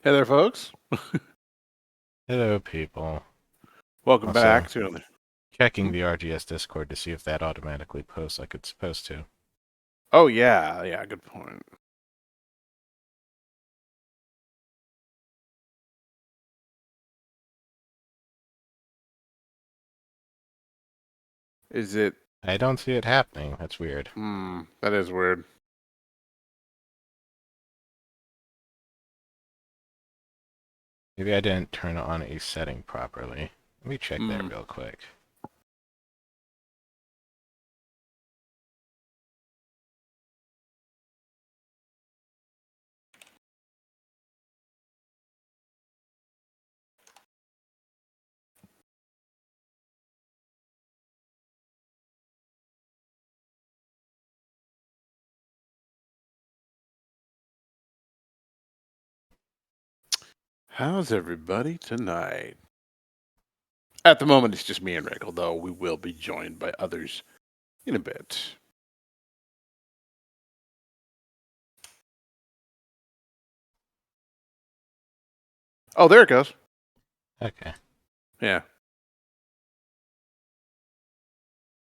Hey there, folks. Hello, people. Welcome Also, back to another. Checking the RGS Discord to see if that automatically posts like it's supposed to. Oh yeah, good point. Is it? I don't see it happening. That's weird. That is weird. Maybe I didn't turn on a setting properly. Let me check that Hmm. real quick. How's everybody tonight? At the moment, it's just me and Rick, although we will be joined by others in a bit. Oh, there it goes. Okay. Yeah.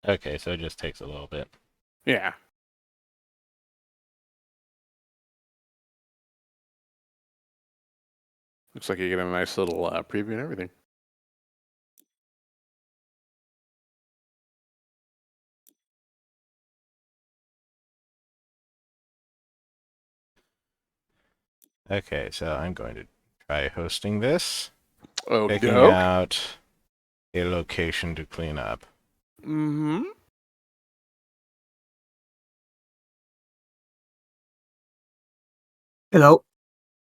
Okay, so it just takes a little bit. Yeah. Looks like you get a nice little preview and everything. Okay, so I'm going to try hosting this. Oh, Picking doke. out a location to clean up. Mm-hmm. Hello.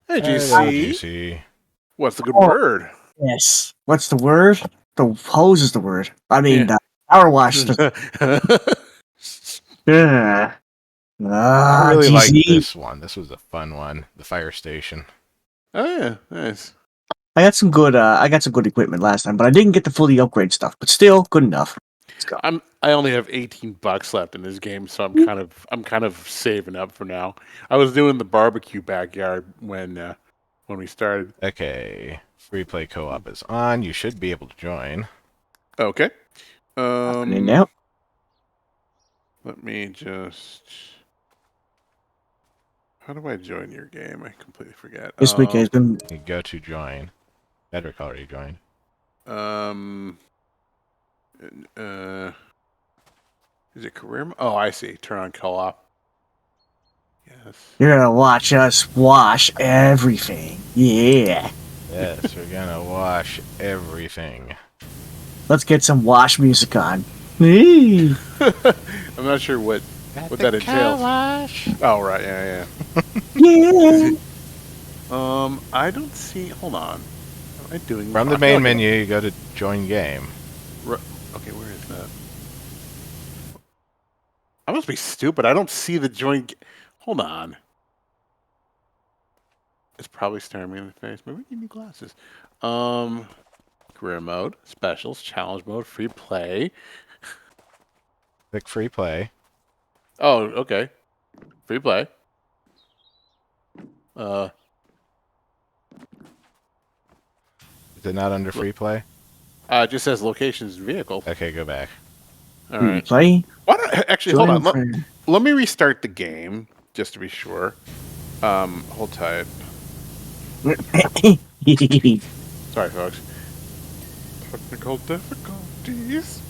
Hey, Hello, GC. GC. What's the good Oh. word? Yes. What's the word? The hose is the word. I mean, Yeah. the PowerWash. Yeah. I really like GC. this one. This was a fun one. The fire station. Oh yeah, nice. I got some good. I got some good equipment last time, but I didn't get the fully upgrade stuff. But still, good enough. Let's go. I only have $18 left in this game, so I'm kind of saving up for now. I was doing the barbecue backyard when we started. Okay, free play co-op is on. You should be able to join. Okay. Happening now. Let me just. How do I join your game? I completely forget. This week has been. You go to join. Bedrick already joined. Is it career? Oh, I see. Turn on co-op. Yes. You're gonna watch us wash everything. Yeah. Yes, we're gonna wash everything. Let's get some wash music on. Eee. I'm not sure what At that the entails. car wash. Oh right, yeah. Yeah. I don't see. Hold on. Am I doing From the main menu, you go to join game. Okay, where is that? I must be stupid. I don't see the join. Hold on. It's probably staring me in the face. Maybe give me glasses. Career mode, specials, challenge mode, free play. Click free play. Oh, okay. Free play. Is it not under free play? It just says locations and vehicles. Okay, go back. All right. Play. Why don't, actually, hold on. Let me restart the game just to be sure. Hold tight. Sorry, folks. Technical difficulties.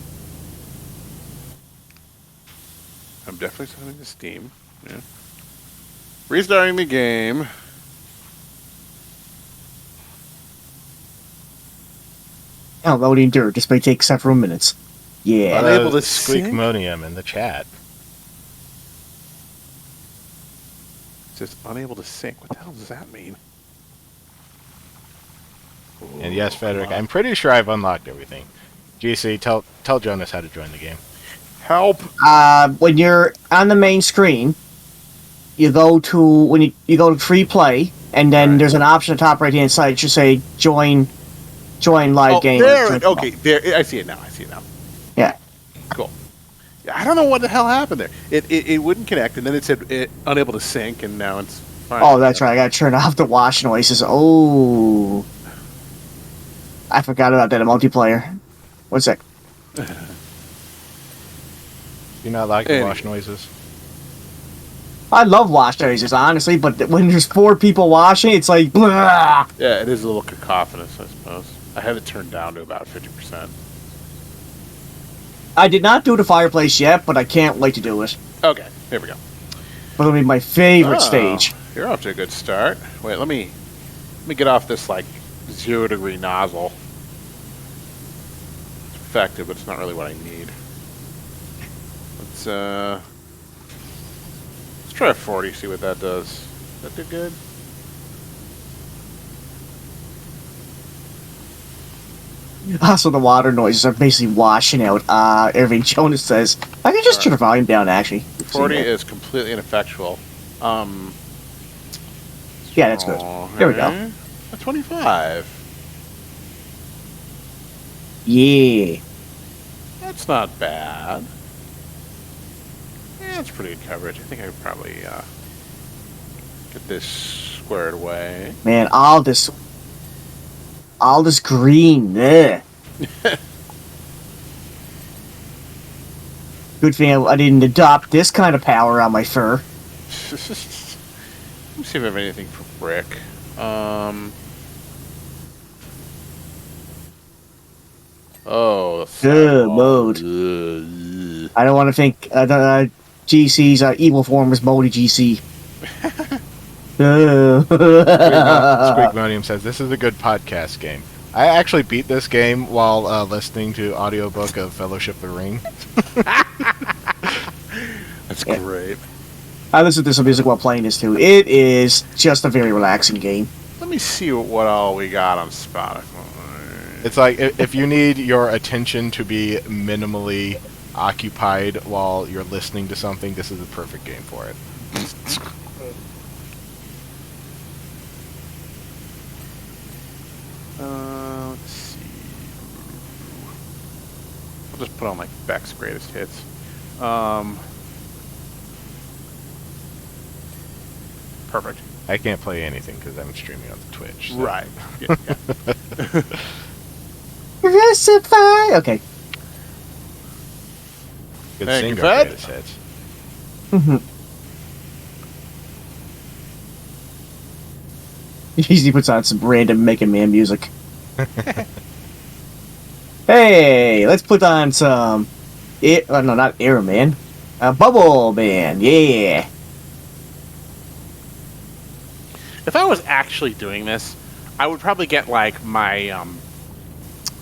I'm definitely signing to Steam. Yeah. Restarting the game. Downloading dirt. This may take several minutes. Yeah. Unable to Squeakmonium in the chat. It says unable to sync. What the hell does that mean? And yes, Frederick, I'm pretty sure I've unlocked everything. GC, tell Jonas how to join the game. Help! When you're on the main screen, you go to you go to free play, and then there's an option at the top right hand side. It should say join live game. There. Okay, there. I see it now. Yeah. Cool. Yeah, I don't know what the hell happened there. It wouldn't connect, and then it said unable to sync, and now it's fine. Oh, that's right. I gotta turn off the wash noises. Oh, I forgot about that in multiplayer. One sec. Do you not like the wash noises? I love wash noises, honestly, but when there's 4 people washing, it's like, blah. Yeah, it is a little cacophonous, I suppose. I had it turned down to about 50%. I did not do the fireplace yet, but I can't wait to do it. Okay, here we go. But it'll be my favorite stage. You're off to a good start. Wait, let me get off this like 0-degree nozzle. It's effective, but it's not really what I need. Let's try a 40, see what that does. Does that do good? Also, the water noises are basically washing out everything Jonas says. I can just turn the volume down, actually. 40 is completely ineffectual. Yeah, that's good. There we go. A 25. Yeah. That's not bad. Yeah, that's pretty good coverage. I think I could probably get this squared away. Man, all this green. Ugh. Good thing I didn't adopt this kind of power on my fur. Let me see if I have anything for brick. Oh, Good mode. I don't want to think GC's evil form is Moldy GC. Squeakmodium says, this is a good podcast game. I actually beat this game while listening to audiobook of Fellowship of the Ring. That's great. I listen to some music while playing this too. It is just a very relaxing game. Let me see what all we got on Spotify. It's like, if you need your attention to be minimally occupied while you're listening to something, this is the perfect game for it. Let's see. I'll just put on like Beck's greatest hits. Perfect. I can't play anything because I'm streaming on the Twitch. So. Right. Yeah. Okay. Good Thank you, singer Fed. greatest hits. He usually puts on some random Mega Man music. Hey, let's put on some... no, not Air Man. Bubble Man, yeah. If I was actually doing this, I would probably get like my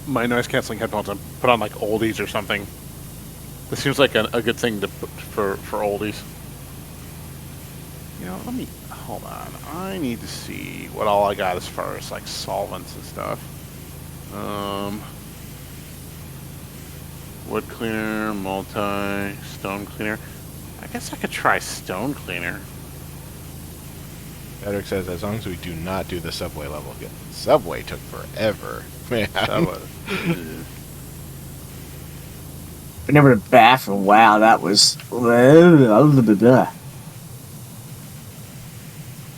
my noise canceling headphones and put on like oldies or something. This seems like a good thing to put for oldies. You know, let me hold on. I need to see what all I got as far as like solvents and stuff. Wood cleaner, multi, stone cleaner. I guess I could try stone cleaner. Patrick says, as long as we do not do the subway level again. Subway took forever. Man. Remember the bathroom? Wow, that was...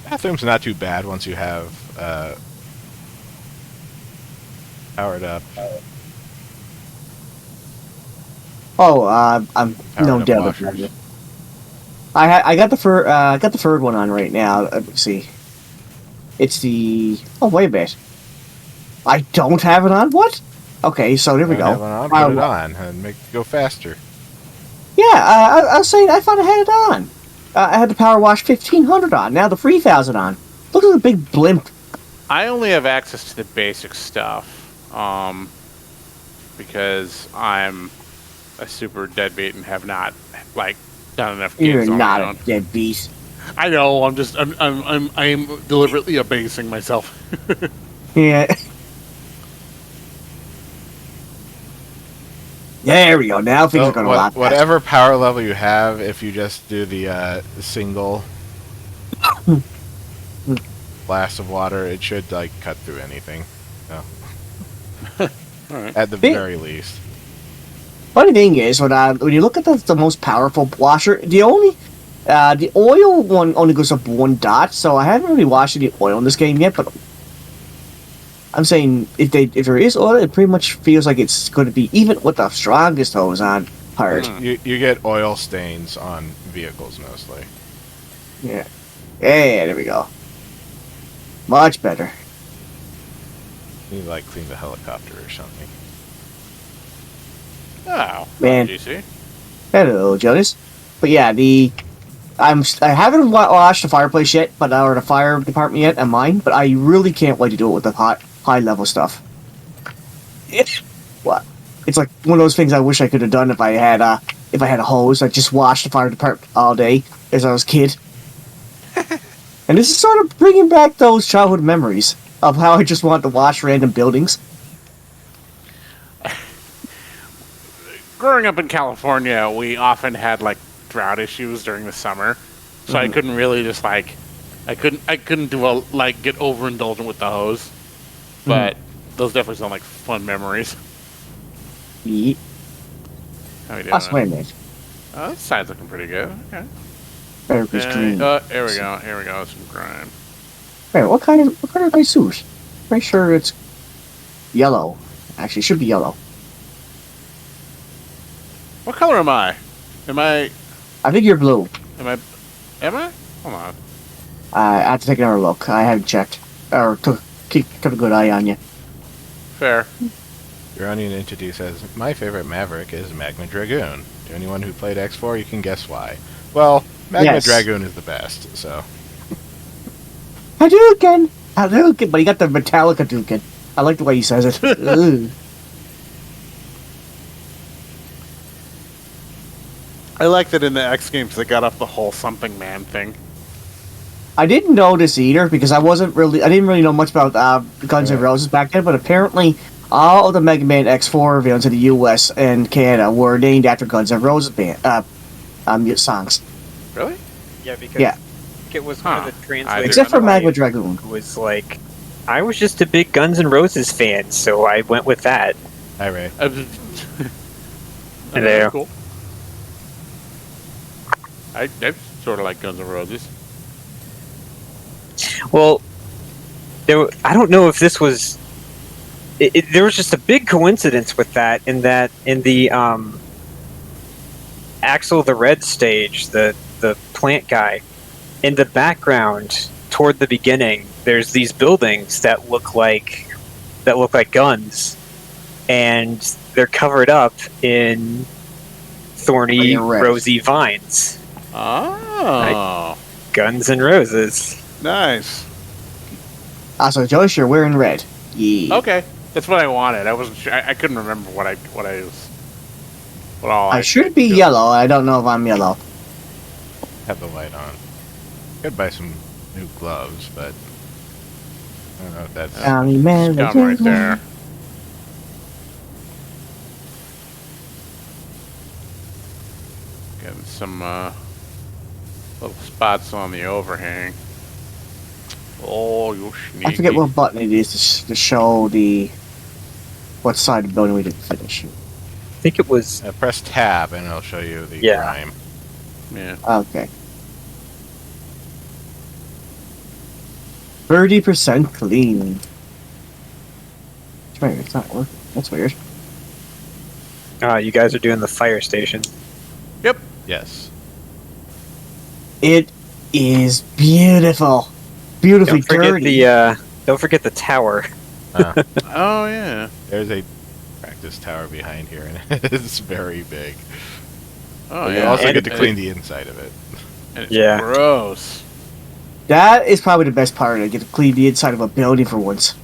Bathroom's not too bad once you have powered up. Oh, I'm no Powered up doubt washers. about it. I got the third one on right now. Let's see. It's the... Oh, wait a bit. I don't have it on? What? Okay, so there we go. Put it on and make it go faster. Yeah, I was saying I thought I had it on. I had the PowerWash 1500 on. Now the 3000 on. Look at the big blimp. I only have access to the basic stuff, because I'm a super deadbeat and have not like done enough games You're on not my own. a deadbeat. I know. I'm deliberately abasing myself. Yeah. There we go. Now things are going to lock. Whatever power level you have, if you just do the single blast of water, it should like cut through anything. No. Alright. At the very least. Funny thing is, when you look at the most powerful washer, the only The oil one only goes up 1 dot, so I haven't really watched any oil in this game yet, but I'm saying if there is oil, it pretty much feels like it's going to be, even with the strongest hose on, hard. You get oil stains on vehicles mostly. Yeah. Yeah, there we go. Much better. You like clean the helicopter or something. Oh, Man. GC. Hello, Jonas. But yeah, I haven't watched the fireplace yet, or the fire department yet on mine, but I really can't wait to do it with the high level stuff. It's like one of those things I wish I could have done if I had a hose. I just watched the fire department all day as I was a kid. And this is sort of bringing back those childhood memories of how I just wanted to watch random buildings. Growing up in California, we often had like drought issues during the summer, so I couldn't really just I couldn't do get overindulgent with the hose. But those definitely sound like fun memories. Yeet. How we doing? That's my name. Oh, this side's looking pretty good. Okay. There we go. Here we go. Here we go. Some grime. Wait, what kind of my suit? Pretty sure it's yellow. Actually, it should be yellow. What color am I? I think you're blue. Am I? Hold on. I have to take another look. I haven't checked. Or kept a good eye on you. Fair. Your Onion Entity says, my favorite Maverick is Magma Dragoon. To anyone who played X4, you can guess why. Well, Magma Dragoon is the best, so. Hadouken! Hadouken! But he got the metallic Hadouken. I like the way he says it. Ugh. I like that in the X games they got off the whole something man thing. I didn't notice either because I didn't really know much about Guns N' Roses back then, but apparently all of the Mega Man X4 villains in the US and Canada were named after Guns N' Roses songs. Really? Yeah, because it was one of the translators. Except for Magma Dragoon. Who was like, I was just a big Guns N' Roses fan, so I went with that. Hi, Ray. There. Cool. I sort of like Guns N' Roses. Well, I don't know if this was... there was just a big coincidence with that, in the Axel the Red stage, the plant guy, in the background, toward the beginning, there's these buildings that look like guns, and they're covered up in thorny, rosy vines. Oh. Guns N' Roses. Nice. So Josh, you're wearing red. Yeah. Okay, that's what I wanted. I wasn't sure. I couldn't remember what I was. What all I should be yellow. I don't know if I'm yellow. Have the light on. Could buy some new gloves, but I don't know if that's. Scum right there. Getting some little spots on the overhang. Oh, you sneaky. I forget what button it is to show what side of the building we didn't finish. I think it was... press tab and it'll show you the grime. Yeah. Okay. 30% clean. Wait, it's not working. That's weird. You guys are doing the fire station. Yep. Yes. It is beautiful. Beautifully dirty. Don't forget the tower. Oh yeah. There's a practice tower behind here, and it's very big. Oh but yeah. You also get to clean the inside of it. And it's gross. That is probably the best part. I get to clean the inside of a building for once.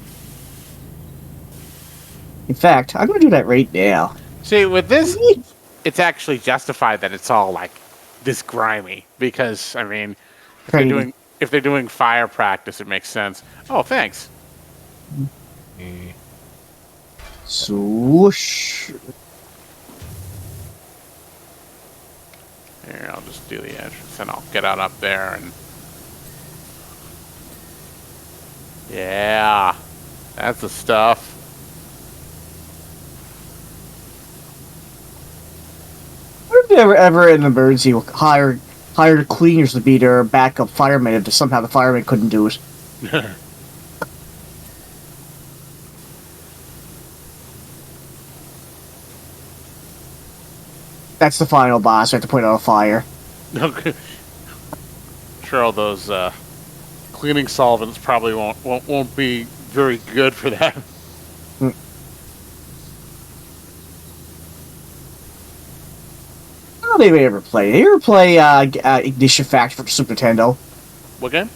In fact, I'm going to do that right now. See, with this, it's actually justified that it's all like this grimy because I mean, if they're doing fire practice, it makes sense. Oh, thanks. Swoosh. Here, I'll just do the entrance and I'll get out up there and. Yeah, that's the stuff. What if there ever in an emergency hire hired cleaners to be their backup firemen if somehow the firemen couldn't do it. That's the final boss. We have to put out a fire. Okay. Sure, all those cleaning solvents probably won't be very good for that. I don't know if they ever play. They ever play Ignition Factor for Super Nintendo? What game?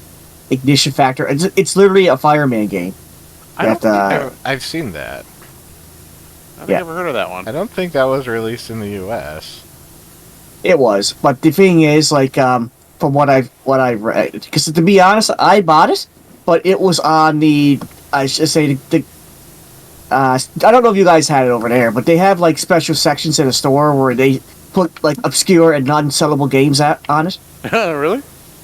Ignition Factor. It's literally a fireman game. I've seen that. I think I've ever heard of that one. I don't think that was released in the U.S. It was, but the thing is, like, from what I read, because to be honest, I bought it, but it was on the, I should say, I don't know if you guys had it over there, but they have like special sections in the store where they put like obscure and non-sellable games on it. Really?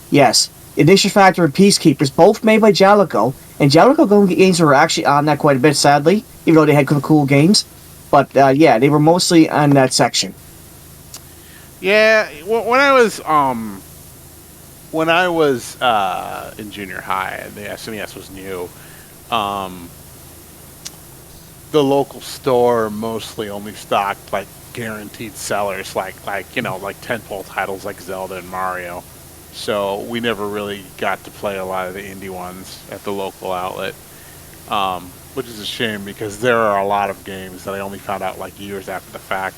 Yes. Ignition Factor and Peacekeepers, both made by Jalico, and Jalico games were actually on that quite a bit, sadly, even though they had cool games. But yeah, they were mostly on that section. Yeah, when I was in junior high and the SNES was new, the local store mostly only stocked like guaranteed sellers, like tentpole titles like Zelda and Mario. So we never really got to play a lot of the indie ones at the local outlet, which is a shame because there are a lot of games that I only found out like years after the fact.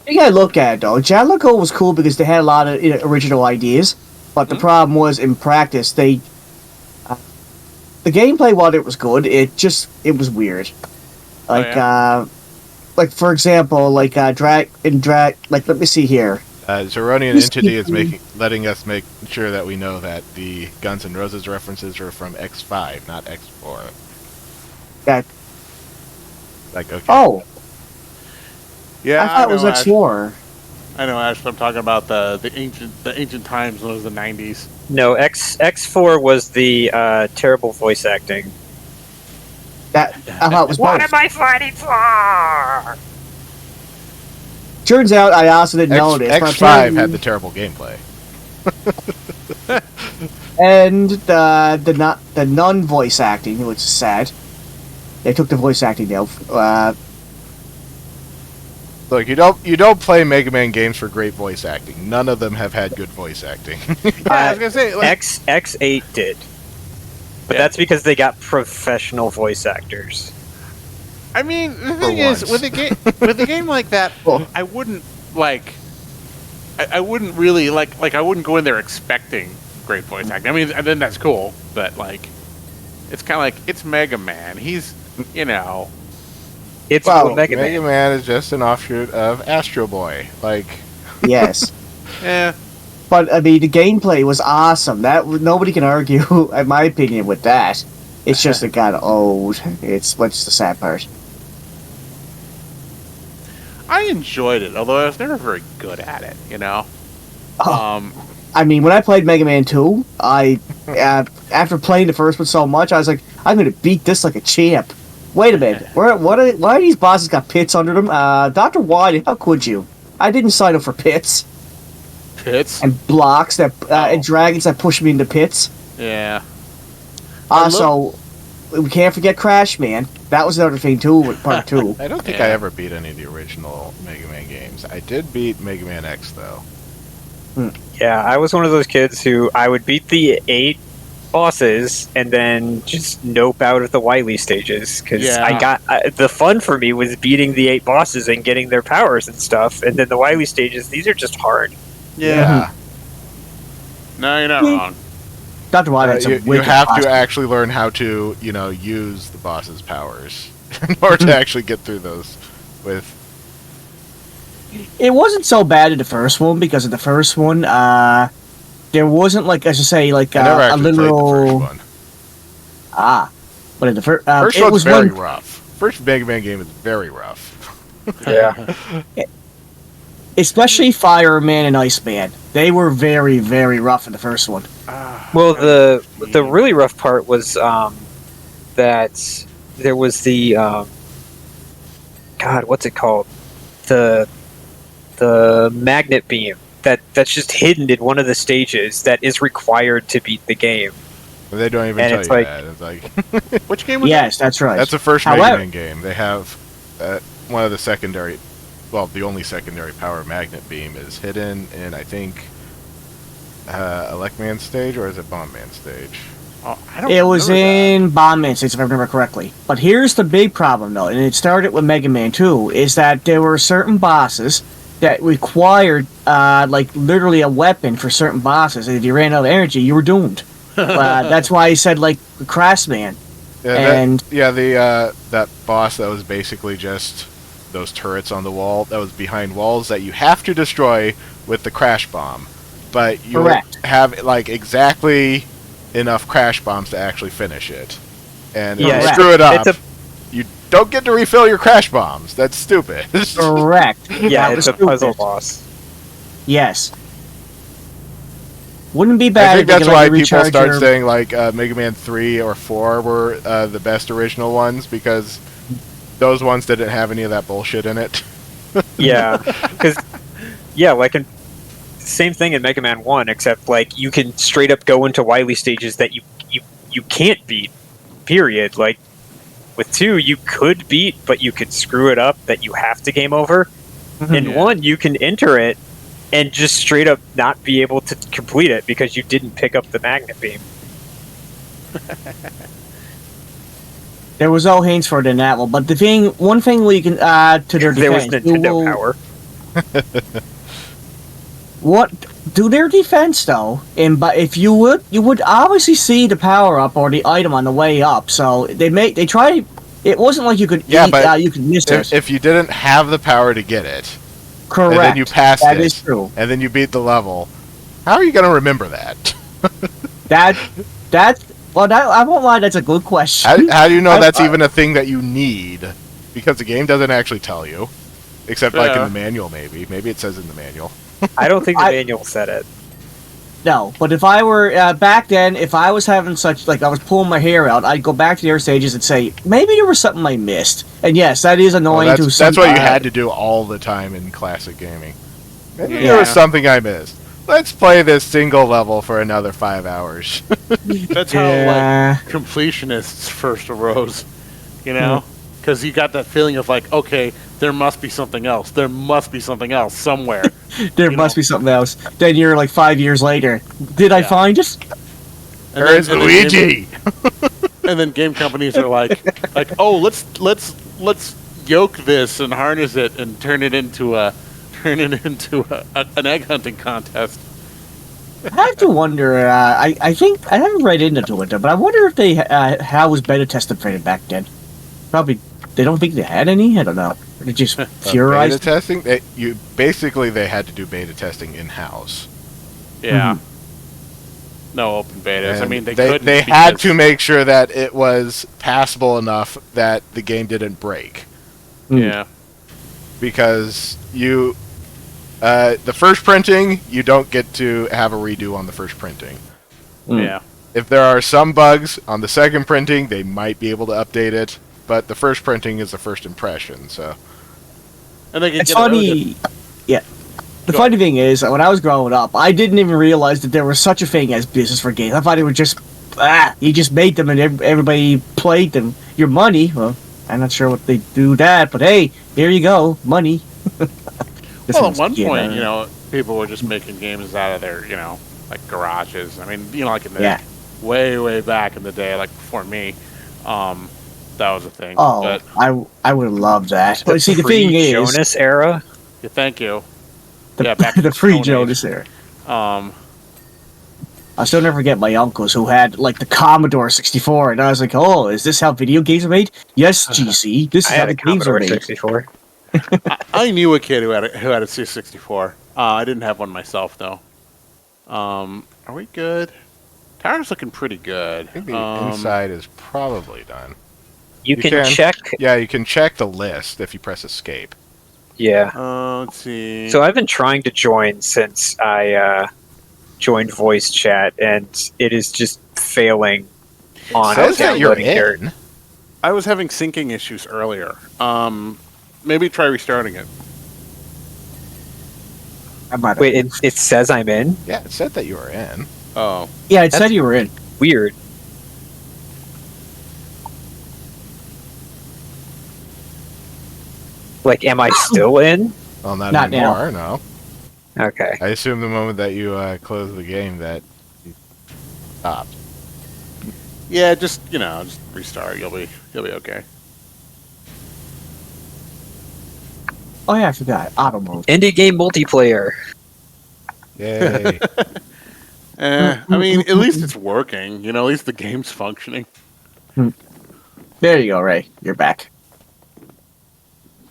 You gotta look at it though. Jalico was cool because they had a lot of original ideas, but the problem was in practice the gameplay, while it was good, it was weird. Like for example, like let me see here. Zeronian Entity is letting us make sure that we know that the Guns N' Roses references are from X5, not X4. Yeah. Like, okay. Oh. Yeah, I thought it was X4. I know, Ash, but I'm talking about the ancient times when it was the 90s. No, X4 was the terrible voice acting. I thought it was What both. am I fighting for? Turns out I also didn't know this. X5 had the terrible gameplay. And the non-voice acting, which is sad. They took the voice acting down. Look, you don't play Mega Man games for great voice acting. None of them have had good voice acting. I was gonna say, like, X8 did, but that's because they got professional voice actors. I mean, the thing is, with a game like that, I wouldn't I wouldn't really I wouldn't go in there expecting great voice acting. I mean, and then that's cool, but like, it's kind of like it's Mega Man. He's, It's Mega Man is just an offshoot of Astro Boy. Like, yes. Yeah. But I mean, the gameplay was awesome. That nobody can argue, in my opinion, with that. It's just it got old. What's the sad part? I enjoyed it, although I was never very good at it. I mean, when I played Mega Man 2, after playing the first one so much, I was like, I'm going to beat this like a champ. Wait a minute. Why are these bosses got pits under them? Dr. Wily, how could you? I didn't sign up for pits. Pits? And blocks and dragons that push me into pits. Yeah. Also, we can't forget Crash Man. That was another thing too, with part 2. I don't think I ever beat any of the original Mega Man games. I did beat Mega Man X, though. Yeah, I was one of those kids who I would beat the 8 bosses and then just nope out of the Wily stages, because the fun for me was beating the 8 bosses and getting their powers and stuff, and then the Wily stages, these are just hard. Yeah. No, you're not wrong. Dr. Wily, you have to actually learn how to, use the boss's powers in order to actually get through those with. It wasn't so bad in the first one, because in the first one, there wasn't a literal. Played the first one. But in the first it was very rough. First Mega Man game is very rough. Yeah. Especially Fireman and Iceman. They were very, very rough in the first one. Well, the really rough part was that there was the God, what's it called? The magnet beam that's just hidden in one of the stages that is required to beat the game. They don't even And tell it's you like- that. It's like Which game was Yes, that's right. that's the first Mega However- Man game. They have one of the secondary, well, the only secondary power magnet beam is hidden in, I think, Elect Man stage, or is it Bomb Man stage? Oh, I don't It was remember in Bomb Man States, if I remember correctly. But here's the big problem, though, and it started with Mega Man 2, is that there were certain bosses that required, literally a weapon for certain bosses, and if you ran out of energy, you were doomed. That's why I said, like, Craftsman. Yeah, And- that boss that was basically just those turrets on the wall, that was behind walls that you have to destroy with the crash bomb. But you Correct. have, like, exactly enough crash bombs to actually finish it. And if Yeah, you screw it up, it's you don't get to refill your crash bombs. That's stupid. Correct. Yeah, That it's was a puzzle stupid. boss. Yes. Wouldn't be I bad think if they that's could, why like, people recharge start your- saying like Mega Man 3 or 4 were the best original ones, because those ones didn't have any of that bullshit in it. Yeah, because same thing in Mega Man 1, except like you can straight up go into Wily stages that you can't beat. Period. Like with 2, you could beat, but you could screw it up that you have to game over. In Yeah. 1, you can enter it and just straight up not be able to complete it because you didn't pick up the magnet beam. There was all hints for it in that one, but one thing we can to their There was defense, you Nintendo will- power. What do their defense though? But if you would obviously see the power up or the item on the way up. So they tried. It wasn't like you could you could miss it. If you didn't have the power to get it, Correct. and then you passed That it, is true. and then you beat the level, how are you going to remember that? I won't lie. That's a good question. How do you know that's I- even a thing that you need? Because the game doesn't actually tell you, except like in Yeah. the manual. Maybe it says in the manual. I don't think the I- manual said it. No, but if I were back then, if I was having such I was pulling my hair out, I'd go back to the other stages and say maybe there was something I missed. And yes, that is annoying Well, to that's some. what you had to do all the time in classic gaming. Maybe there Yeah. was something I missed. Let's play this single level for another 5 hours. That's how Yeah. like completionists first arose, you know, because you got that feeling of like, okay, there must be something else. There must be something else somewhere. There you must know. be something else. Then you're like 5 years later. Did I Yeah. find it? And Where's then Luigi? and then game companies are like, oh, let's yoke this and harness it and turn it into an egg hunting contest. I have to wonder. I think I haven't read into it, but I wonder if they how was beta tested for it back then. Probably they don't think they had any. I don't know. They just Beta theorized. testing? They had to do beta testing in house. Yeah. No open betas. I mean, they couldn't. They had because- to make sure that it was passable enough that the game didn't break, Yeah. because the first printing, you don't get to have a redo on the first printing. Mm. Yeah. If there are some bugs on the second printing, they might be able to update it, but the first printing is the first impression, so... And they could It's get away with funny. it. Yeah. The Go funny thing is, when I was growing up, I didn't even realize that there was such a thing as business for games. I thought it was just, you just made them and everybody played them. Your money, well, I'm not sure what they do that, but hey, here you go, money. This Well, one's- at one yeah. point, people were just making games out of their, like garages. I mean, like in the Yeah. way back in the day, like before me, that was a thing. Oh, But I would love that. But see, the thing is, Jonas era. yeah, thank you. the, yeah, back in the the free Stone Age. Jonas there. Um, I still never forget my uncles who had like the Commodore 64, and I was like, "Oh, is this how video games are made?" Yes, GC. This I is how had a the games are Commodore made. 64. I knew a kid who had a C64. I didn't have one myself though. Are we good? Tower's looking pretty good. I think the inside is probably done. You You can can. check. Yeah, you can check the list if you press escape. Yeah. Let's see. So I've been trying to join since I joined voice chat, and it is just failing on Says that you're downloading characters. in. I was having syncing issues earlier. maybe try restarting it. I might have. Wait, it says I'm in? Yeah, it said that you were in. Oh, Yeah, it That's- said you were in. Weird. Like, am I still in? Well, not Not now. anymore. No. Okay. I assume the moment that you close the game that you stopped. yeah. Just just restart. You'll be okay. Oh yeah, I forgot. Auto mode. Indie game multiplayer. Yay! I mean, at least it's working. At least the game's functioning. There you go, Ray. You're back.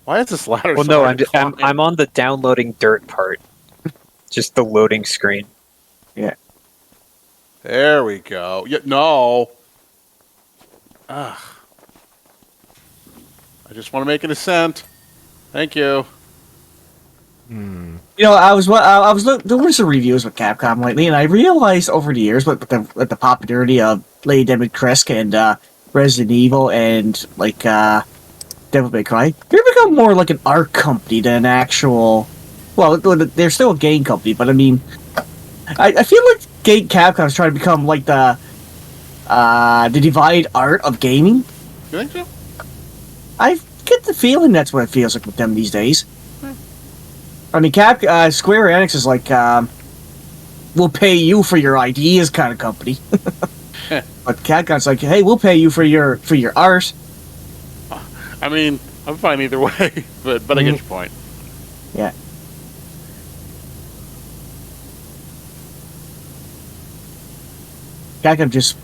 Why is this ladder? Well, so no, hard to climb? I'm on the downloading dirt part. Just the loading screen. There we go. Yeah, no. Ugh. I just want to make an ascent. Thank you. Hmm. I was doing some reviews with Capcom lately, and I realized over the years with the popularity of Lady Dimitrescu and Resident Evil and Devil May Cry, they've become more like an art company than an actual. Well, they're still a game company, but I mean, I feel like Capcom is trying to become like the divide art of gaming. You think so? I get the feeling that's what it feels like with them these days. I mean, Square Enix is like, we'll pay you for your ideas kind of company. But Capcom's like, hey, we'll pay you for your art. I mean, I'm fine either way, but I get your point. Yeah. Capcom just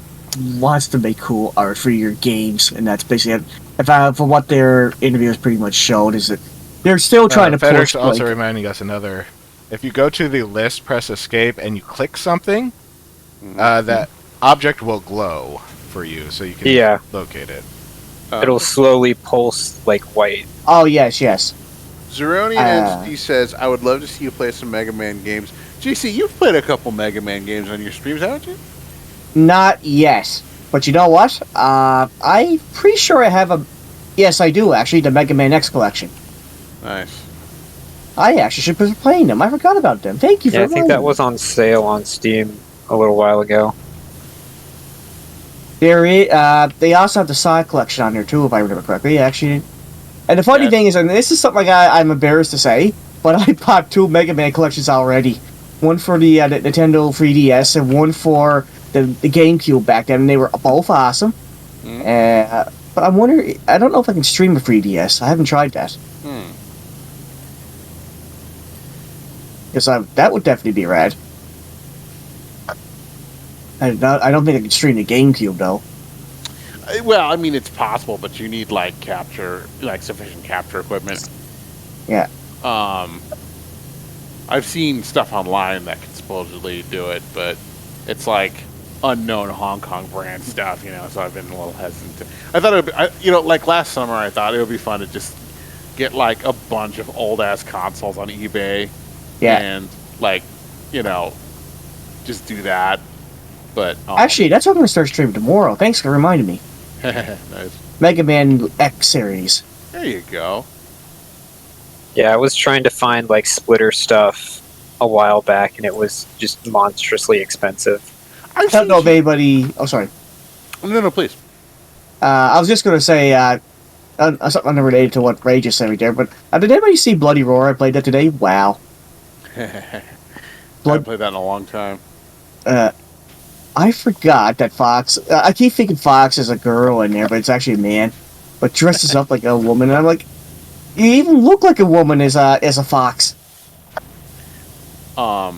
wants to make cool art for your games, and that's basically it. For what their interviews pretty much showed, is that they're still trying to Fedor's push. also reminding us another. If you go to the list, press escape, and you click something, that object will glow for you, so you can locate it. It'll slowly pulse like white. Oh yes, yes. Zeronian Entity says, I would love to see you play some Mega Man games. JC, you've played a couple Mega Man games on your streams, haven't you? Not yet, but you know what? I'm pretty sure I have a. Yes, I do actually. The Mega Man X collection. Nice. I actually should be playing them. I forgot about them. Thank you for Yeah, I think reminding that me. was on sale on Steam a little while ago. They also have the Sonic collection on there too, if I remember correctly. Actually, and the funny thing is, and this is something I'm embarrassed to say, but I bought 2 Mega Man collections already. One for the Nintendo 3DS and one for the GameCube back then. And they were both awesome. But I'm wondering, I don't know if I can stream a 3DS. I haven't tried that. Because that would definitely be rad. I don't think I can stream the GameCube though. Well, I mean, it's possible, but you need sufficient capture equipment. Yeah. I've seen stuff online that can supposedly do it, but it's like unknown Hong Kong brand stuff, so I've been a little hesitant. I thought it would be, like last summer, I thought it would be fun to just get like a bunch of old ass consoles on eBay. Yeah. And just do that. But Actually, that's what I'm going to start streaming tomorrow. Thanks for reminding me. nice. Mega Man X series. There you go. Yeah, I was trying to find like splitter stuff a while back, and it was just monstrously expensive. I don't know if anybody. Oh, sorry. No, please. I was just going to say something unrelated to what Ray just said right there, but did anybody see Bloody Roar? I played that today. Wow. I haven't played that in a long time. I forgot that Fox. I keep thinking Fox is a girl in there, but it's actually a man. But dresses up like a woman, and I'm like, you even look like a woman as a fox. Nah,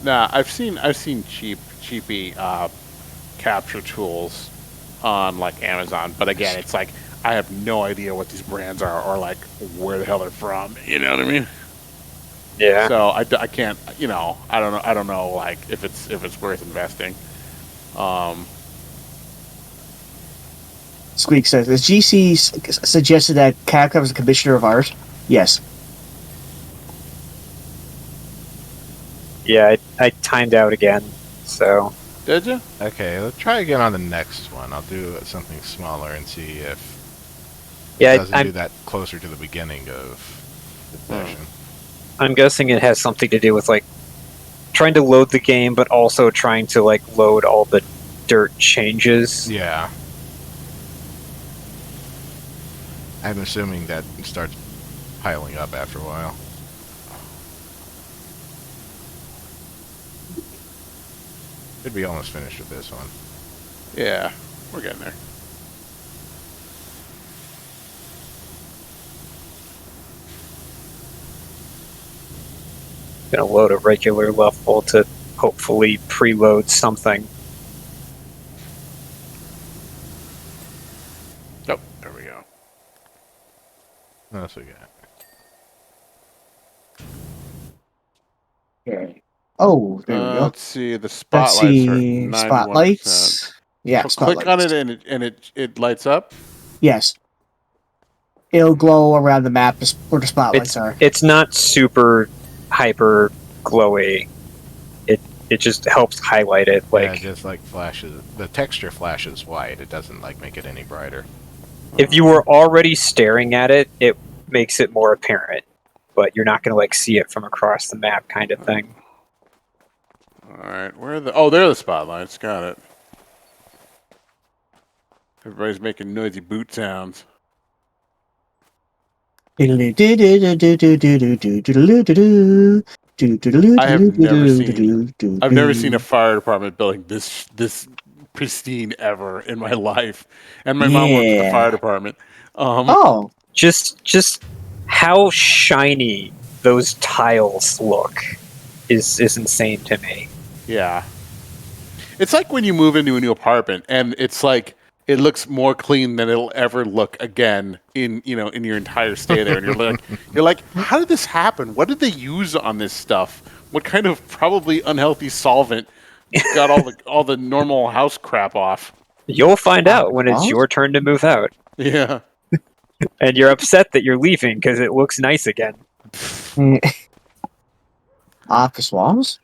I've seen cheapy capture tools on like Amazon, but again, it's like I have no idea what these brands are or like where the hell they're from. You know what I mean? Yeah. So I can't. I don't know. Like if it's worth investing. Squeak says, "Has GC suggested that Capcom is the commissioner of art?" Yes. Yeah, I timed out again, so... Did you? Okay, let's try again on the next one. I'll do something smaller and see if... Yeah, it doesn't I'm- do that closer to the beginning of the session. I'm guessing it has something to do with like trying to load the game, but also trying to like load all the dirt changes. Yeah. I'm assuming that it starts piling up after a while. Should be almost finished with this one. Yeah, we're getting there. Gonna load a regular level to hopefully preload something. Oh, there we go. What else we got? Okay. Oh, there we go. Let's see. The Let's spotlights are see 91%. spotlights. Yeah, So spotlights. click on it and it lights up. Yes. It'll glow around the map where the spotlights are. It's not super hyper glowy. It just helps highlight it. Yeah, Like just like flashes. The texture flashes white. It doesn't like make it any brighter. if you were already staring at it, it makes it more apparent. But you're not gonna like see it from across the map, kind of thing. All right, where are the? Oh, there are the spotlights. Got it. Everybody's making noisy boot sounds. I have I've never seen a fire department building this pristine ever in my life. And my mom worked at the fire department. Oh, Just how shiny those tiles look is insane to me. Yeah. It's like when you move into a new apartment and it's like it looks more clean than it'll ever look again in your entire stay there, and you're like, how did this happen? What did they use on this stuff? What kind of probably unhealthy solvent got all the normal house crap off? You'll find out when it's your turn to move out. Yeah. And you're upset that you're leaving because it looks nice again. office walls.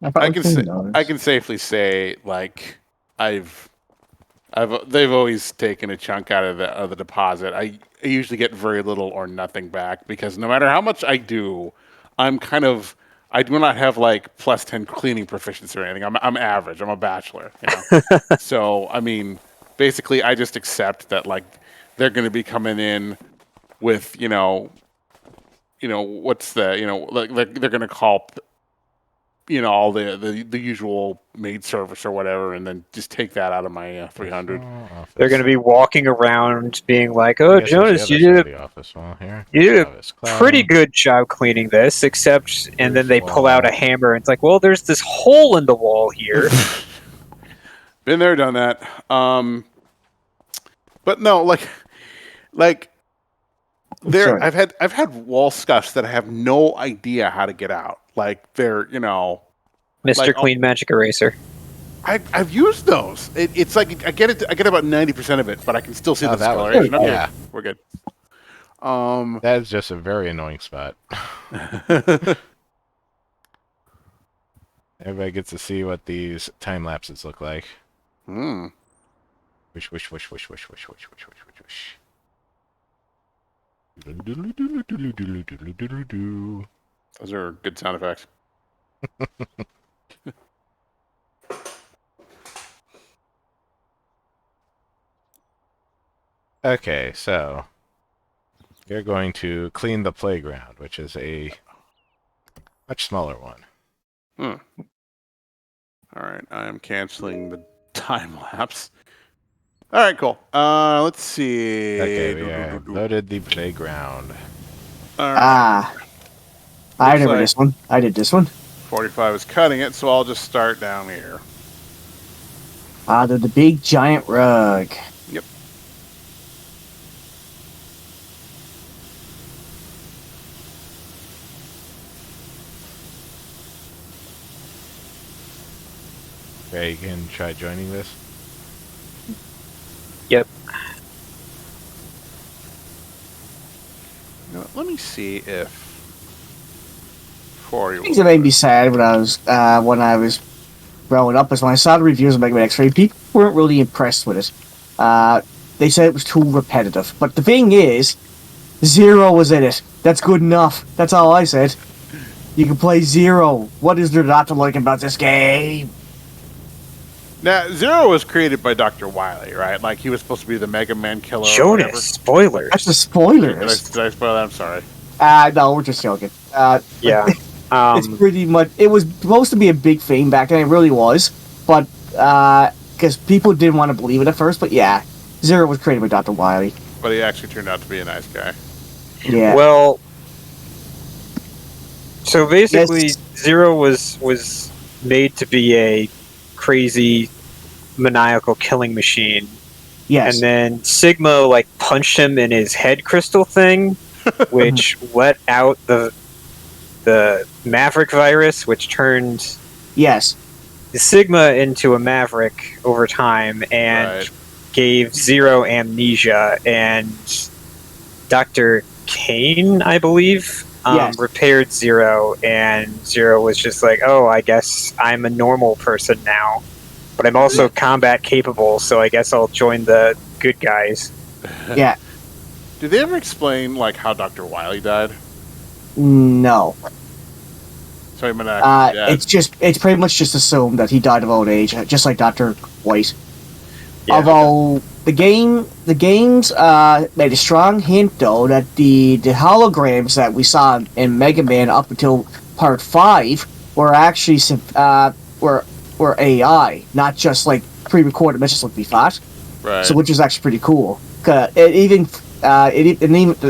I can safely say like they've always taken a chunk out of the deposit. I usually get very little or nothing back because no matter how much I do, I do not have like +10 cleaning proficiency or anything. I'm average. I'm a bachelor. So I mean, basically, I just accept that like they're going to be coming in with what's the like they're going to call all the usual maid service or whatever, and then just take that out of my 300. They're going to be walking around being like, "Oh, Jonas, you did a pretty good job cleaning this," except, and then they pull out a hammer, and it's like, "Well, there's this hole in the wall here." Been there, done that. But no, like there, Sorry. I've had wall scuffs that I have no idea how to get out. Like they're Mr. like, Clean Magic Eraser. I've used those. It's like I get about 90% of it, but I can still see the discoloration. Okay, yeah, we're good. that is just a very annoying spot. Everybody gets to see what these time lapses look like. Hmm. Wish, wish, wish, wish, wish, wish, wish, wish, wish, wish, wish. Those are good sound effects. Okay, so you're going to clean the playground, which is a much smaller one. All right, I am canceling the time lapse. All right, cool. Let's see. Okay, we have loaded the playground. All right. I Looks remember like- this one. I did this one. 45 is cutting it, so I'll just start down here. The big giant rug. Yep. Okay, you can try joining this. Yep. Let me see if 40 Things that made me sad when I was growing up is when I saw the reviews of Mega Man X3, people weren't really impressed with it. they said it was too repetitive. But the thing is, Zero was in it. That's good enough. That's all I said. You can play Zero. What is there not to like about this game? Now, Zero was created by Dr. Wily, right? Like, he was supposed to be the Mega Man killer or whatever. Jonas, spoilers. That's the spoilers. Did I spoil that? I'm sorry. No, we're just joking. Yeah. It's pretty much. It was supposed to be a big thing back then. It really was, but because people didn't want to believe it at first. But yeah, Zero was created by Dr. Wily. But he actually turned out to be a nice guy. Yeah. Well, so basically, Yes. Zero was made to be a crazy, maniacal killing machine, Yes. and then Sigma like punched him in his head crystal thing, which let out the Maverick virus, which turned Yes. the Sigma into a Maverick over time, and Right. gave Zero amnesia, and Dr. Kane, I believe, Yes. repaired Zero, and Zero was just like, oh, I guess I'm a normal person now, but I'm also combat capable, so I guess I'll join the good guys. Yeah. Did they ever explain, like, how Dr. Wily died? No. Sorry, I'm gonna It's pretty much just assumed that he died of old age, just like Dr. White. Yeah. Although the games made a strong hint though that the holograms that we saw in Mega Man up until Part 5 were actually were AI, not just like pre-recorded messages like we thought. right. So which is actually pretty cool. Even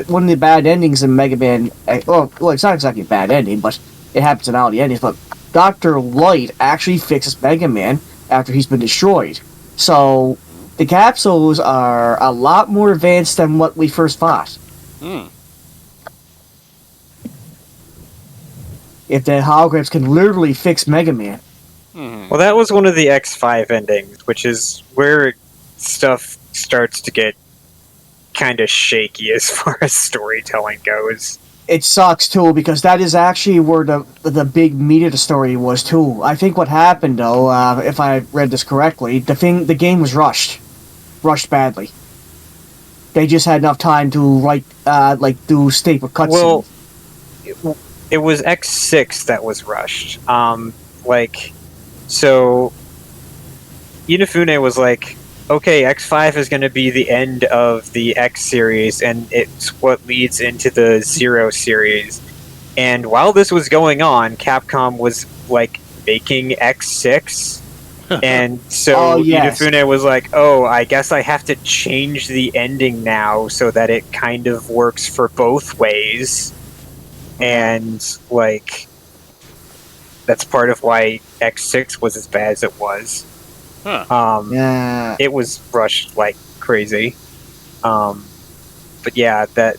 one of the bad endings in Mega Man. Well, it's not exactly a bad ending, but it happens in all the endings. But Dr. Light actually fixes Mega Man after he's been destroyed. So the capsules are a lot more advanced than what we first thought. Hmm. If the holograms can literally fix Mega Man. Hmm. Well, that was one of the X5 endings, which is where stuff starts to get kind of shaky as far as storytelling goes. It sucks too because that is actually where the big meat of the story was too. I think what happened though, if I read this correctly, the game was rushed badly. They just had enough time to write, do staple cutscenes. Well, it was X6 that was rushed. So Inafune was like, okay, X5 is going to be the end of the X series, and it's what leads into the Zero series. And while this was going on, Capcom was like making X6, and so Oh, yes. Inafune was like, oh, I guess I have to change the ending now so that it kind of works for both ways. And like, that's part of why X6 was as bad as it was. Huh. Yeah. It was rushed like crazy. But yeah, that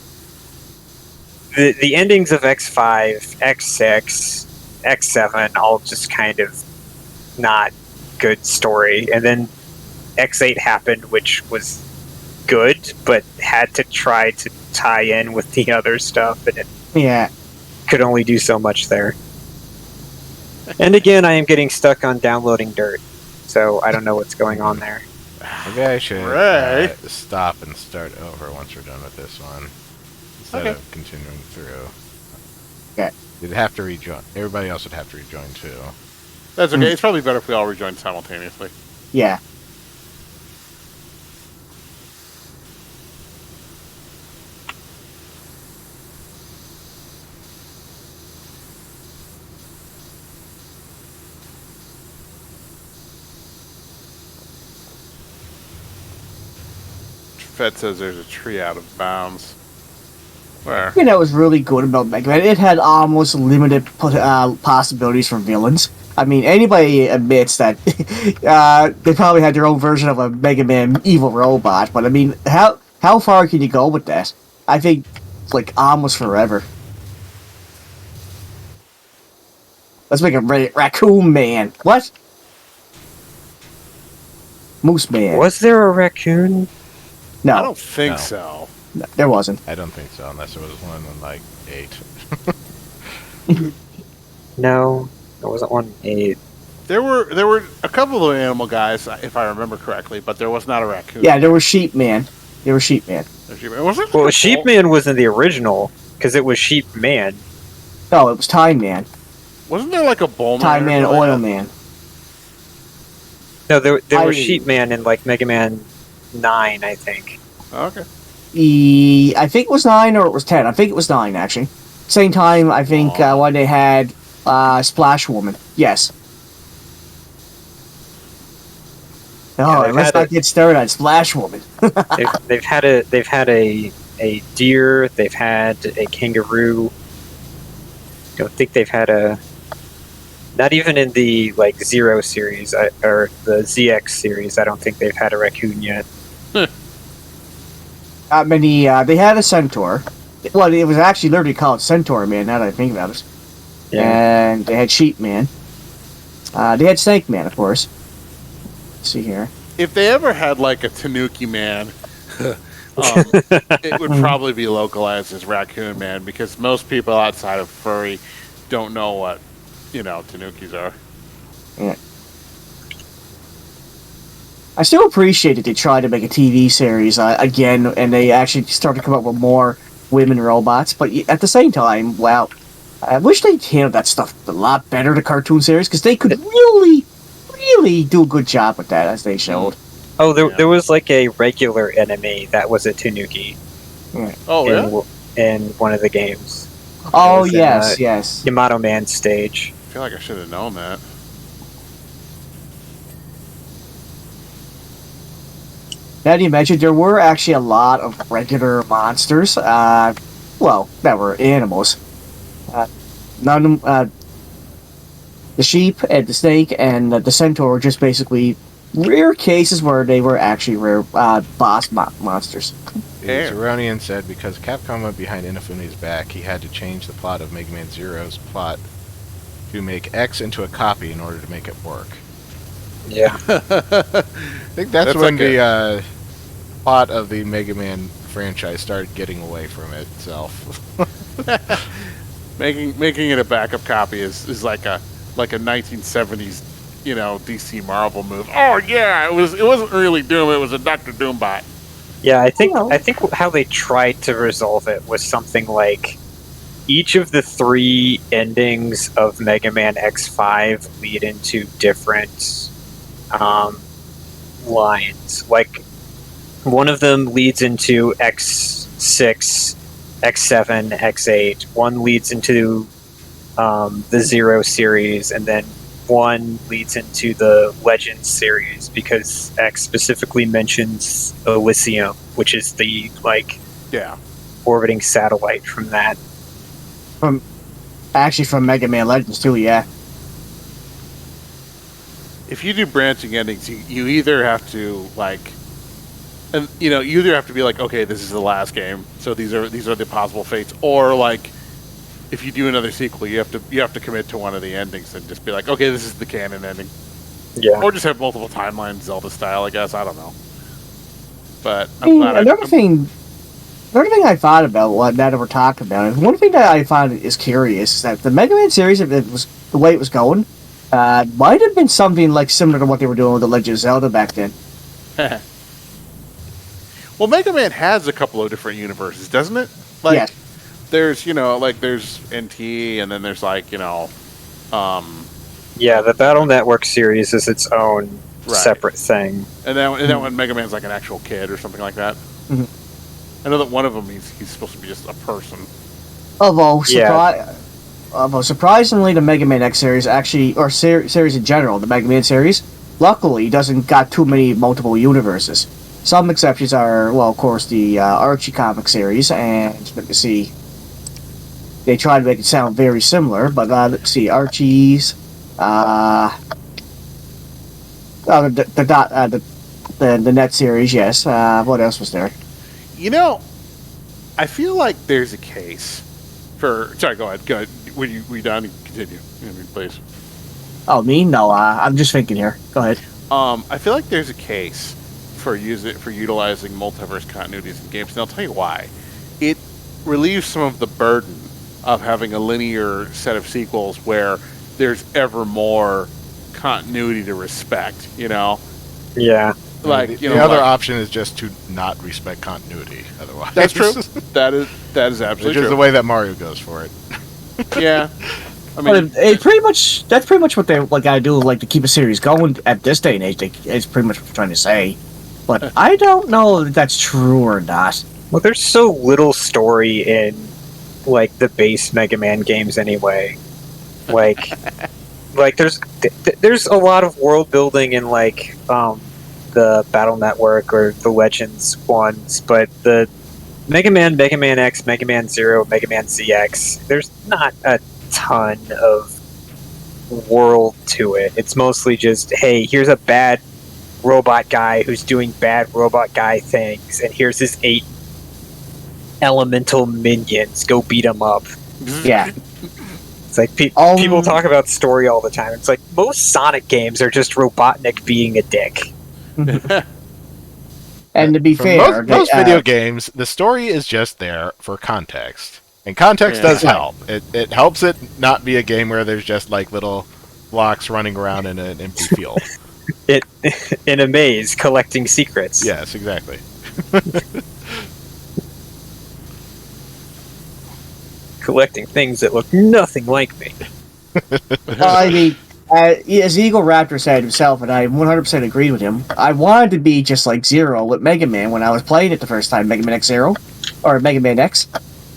the endings of X5, X6, X7 all just kind of not good story. And then X8 happened, which was good, but had to try to tie in with the other stuff, and it Yeah. could only do so much there. And again, I am getting stuck on downloading Dirt, so I don't know what's going on there. Maybe I should Ray. stop and start over once we're done with this one, instead Okay. of continuing through. Okay. You'd have to rejoin. Everybody else would have to rejoin too. That's okay. It's probably better if we all rejoin simultaneously. Yeah. Fed says there's a tree out of bounds. Where? You know, it was really good about Mega Man. It had almost limited possibilities for villains. I mean, anybody admits that they probably had their own version of a Mega Man evil robot, but I mean, how far can you go with that? I think, like, almost forever. Let's make a raccoon man. What? Moose man. Was there a raccoon? No, I don't think No. so. no, there wasn't. I don't think so, unless it was one in like 8. No, there wasn't one. There were a couple of animal guys, if I remember correctly, but there was not a raccoon. Yeah, there was Sheep Man. There was Sheep Man. Was it? Well, Sheep Man was in the original because it was Sheep Man. No, it was Time Man. Wasn't there like a bull man? Time Man and Oil Man. No, there was Sheep Man in like Mega Man 9, I think. Okay. I think it was 9 or it was 10. I think it was 9 actually. Same time, I think when they had Splash Woman. Yes. Oh, let's not get started on Splash Woman. they've had a deer. They've had a kangaroo. I don't think they've had a. Not even in the like Zero series or the ZX series. I don't think they've had a raccoon yet. Not many. They had a centaur. Well, it was actually literally called Centaur Man. Now that I think about it. Yeah. And they had Sheep Man. They had Snake Man, of course. Let's see here. If they ever had like a Tanuki Man, it would probably be localized as Raccoon Man because most people outside of furry don't know what Tanukis are. Yeah. I still appreciate that they tried to make a TV series again, and they actually started to come up with more women robots. But at the same time, wow, I wish they handled that stuff a lot better, the cartoon series, because they could really do a good job with that, as they showed. Oh, there was like a regular enemy that was a Tanuki. Yeah. Oh, in one of the games. Oh, It was yes, in, yes. Yamato Man stage. I feel like I should have known that. Now, you mentioned there were actually a lot of regular monsters, that were animals. None of them, the sheep and the snake and the centaur were just basically rare cases where they were actually rare boss monsters. Zeronian said because Capcom went behind Inafune's back, he had to change the plot of Mega Man Zero's plot to make X into a copy in order to make it work. Yeah. I think that's when the plot of the Mega Man franchise started getting away from itself. Making it a backup copy is like a 1970s DC Marvel move. Oh yeah, it wasn't really Doom, it was a Dr. Doom bot. Yeah, I think how they tried to resolve it was something like each of the 3 endings of Mega Man X5 lead into different lines. Like one of them leads into X6, X7, X8. One leads into the Zero series, and then one leads into the Legends series because X specifically mentions Elysium, which is the orbiting satellite from that. From Mega Man Legends too, yeah. If you do branching endings, you either have to you either have to be like, okay, this is the last game, so these are the possible fates, or like if you do another sequel, you have to commit to one of the endings and just be like, okay, this is the canon ending. Yeah. Or just have multiple timelines, Zelda style, I guess. I don't know. But another thing I thought about that we're talking about, and one thing that I find is curious is that the Mega Man series, if it was the way it was going, might have been something like similar to what they were doing with the Legend of Zelda back then. Well, Mega Man has a couple of different universes, doesn't it? Yes. There's there's NT, and then there's yeah, the Battle Network series is its own separate thing. And that one Mega Man's like an actual kid or something like that. Mm-hmm. I know that one of them he's supposed to be just a person. Although surprisingly, the Mega Man X series actually, or series in general, the Mega Man series, luckily doesn't got too many multiple universes. Some exceptions are, well, of course, the Archie comic series, and let me see. They try to make it sound very similar, but let's see, Archie's, the Net series, yes. What else was there? I feel like there's a case for. Sorry, go ahead. Were you done? Continue, please. Oh, me? No, I'm just thinking here. Go ahead. I feel like there's a case for utilizing multiverse continuities in games, and I'll tell you why. It relieves some of the burden of having a linear set of sequels where there's ever more continuity to respect. Yeah. Like the other option is just to not respect continuity. Otherwise, That's true. that is Which absolutely is true. the way that Mario goes for it. Yeah. I But mean, it pretty much that's pretty much what they gotta do, like to keep a series going at this day and age. It's pretty much what they're trying to say. But I don't know if that's true or not. Well, there's so little story in like the base Mega Man games anyway. Like, there's a lot of world building in like the Battle Network or the Legends ones, but the Mega Man X, Mega Man Zero, Mega Man ZX, there's not a ton of world to it. It's mostly just, hey, here's a bad robot guy who's doing bad robot guy things, and here's his 8 elemental minions. Go beat them up. Yeah. It's like people talk about story all the time. It's like most Sonic games are just Robotnik being a dick. And to be For fair, most video games, the story is just there for context. And context does help. It helps it not be a game where there's just like little blocks running around in an empty field. In a maze collecting secrets. Yes, exactly. Collecting things that look nothing like me. I mean, as Eagle Raptor said himself, and I 100% agreed with him, I wanted to be just like Zero with Mega Man when I was playing it the first time, Mega Man X Zero, or Mega Man X,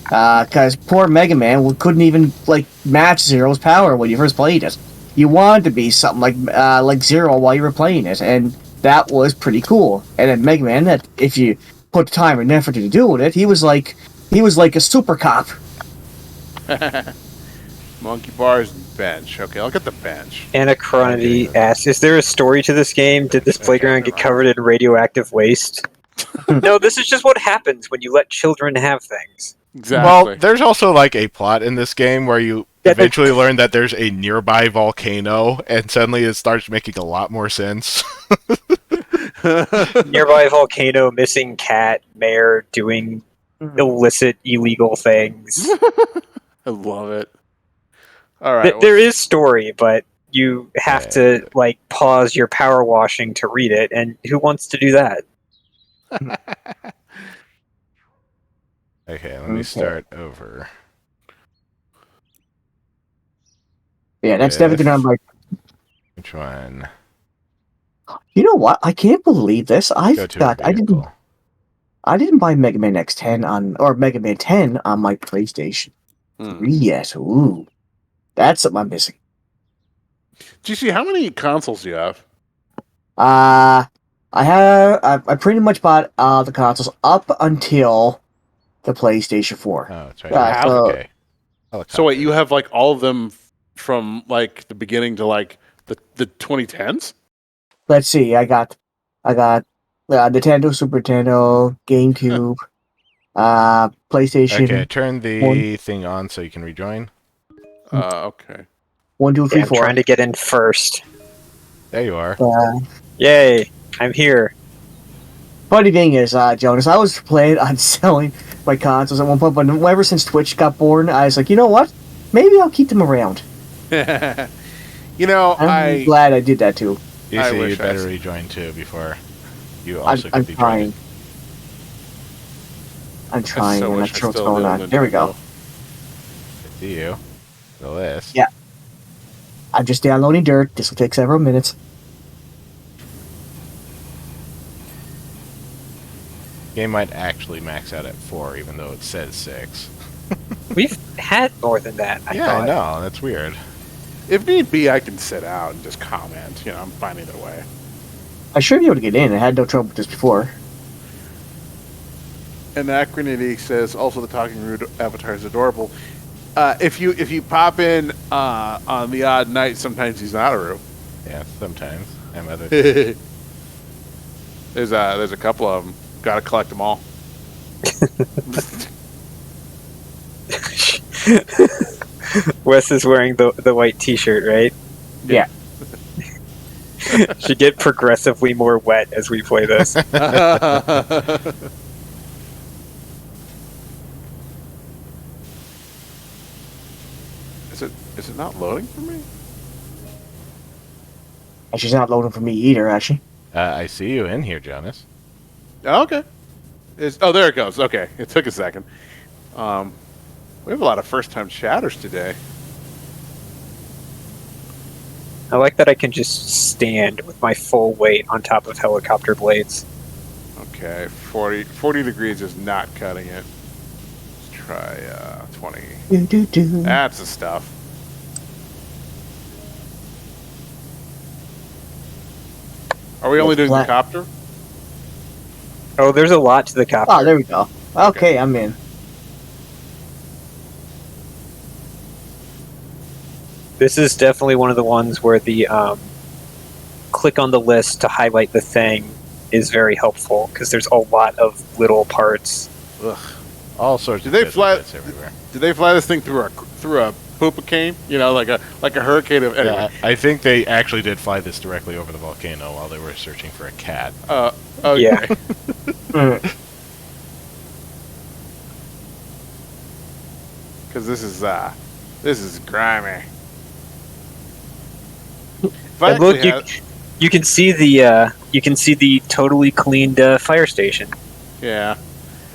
because poor Mega Man couldn't even like match Zero's power when you first played it. You wanted to be something like Zero while you were playing it, and that was pretty cool. And then Mega Man, that if you put time and effort to do with it, he was like a super cop. Monkey bars and bench. Okay, I'll get the bench. Anachronity asks, is there a story to this game? Did this playground get covered in radioactive waste? No, this is just what happens when you let children have things. Exactly. Well, there's also like a plot in this game where you eventually learn that there's a nearby volcano, and suddenly it starts making a lot more sense. Nearby volcano, missing cat, mayor doing illicit, illegal things. I love it. All right. There is story, but you have to like pause your power washing to read it, and who wants to do that? Okay, let me start over. Yeah, that's definitely on my. Which one? You know what? I can't believe this. I didn't buy Mega Man X10 or Mega Man 10 on my PlayStation 3 yet. Ooh, that's something I'm missing. GC, how many consoles do you have? I pretty much bought the consoles up until the PlayStation 4. Oh, that's right. Okay. So wait, you have like all of them from like the beginning to like the 2010s? Let's see. I got Nintendo, Super Nintendo, GameCube, PlayStation. Okay, turn the thing on so you can rejoin. Okay. 1, 2, 3, I'm 4. trying to get in first. There you are. Yay! I'm here. Funny thing is, Jonas, I was planning on selling my consoles at one point, but ever since Twitch got born, I was like, you know what? Maybe I'll keep them around. I'm glad I did that too. You see, you better rejoin too before you also I'm get trying. I'm trying. I'm not sure what's going on. There we go. I see you. The list. Yeah. I'm just downloading Dirt. This will take several minutes. Game might actually max out at 4, even though it says 6. We've had more than that. I know. That's weird. If need be, I can sit out and just comment. I'm fine either way. I should be able to get in. I had no trouble with this before. Anachronity says also the talking rude avatar is adorable. If you pop in on the odd night, sometimes he's not a Roo. Yeah, sometimes. And other There's a couple of them. Got to collect them all. Wes is wearing the white T-shirt, right? Yeah. Should get progressively more wet as we play this. Is it not loading for me? And she's not loading for me either, actually. I see you in here, Jonas. Oh, okay. There it goes. Okay, it took a second. We have a lot of first-time chatters today. I like that I can just stand with my full weight on top of helicopter blades. Okay, 40 degrees is not cutting it. Let's try 20. That's the stuff. Are we only doing the copter? Oh, there's a lot to the copter. Oh, there we go. Okay, I'm in. This is definitely one of the ones where the click on the list to highlight the thing is very helpful because there's a lot of little parts. Ugh. All sorts Did of they fly bits everywhere. Did they fly this thing through a poopa cane? You know, like a hurricane of. Anyway. Yeah, I think they actually did fly this directly over the volcano while they were searching for a cat. Okay. Yeah. Because this is grimy. And look, you can see the totally cleaned fire station. Yeah.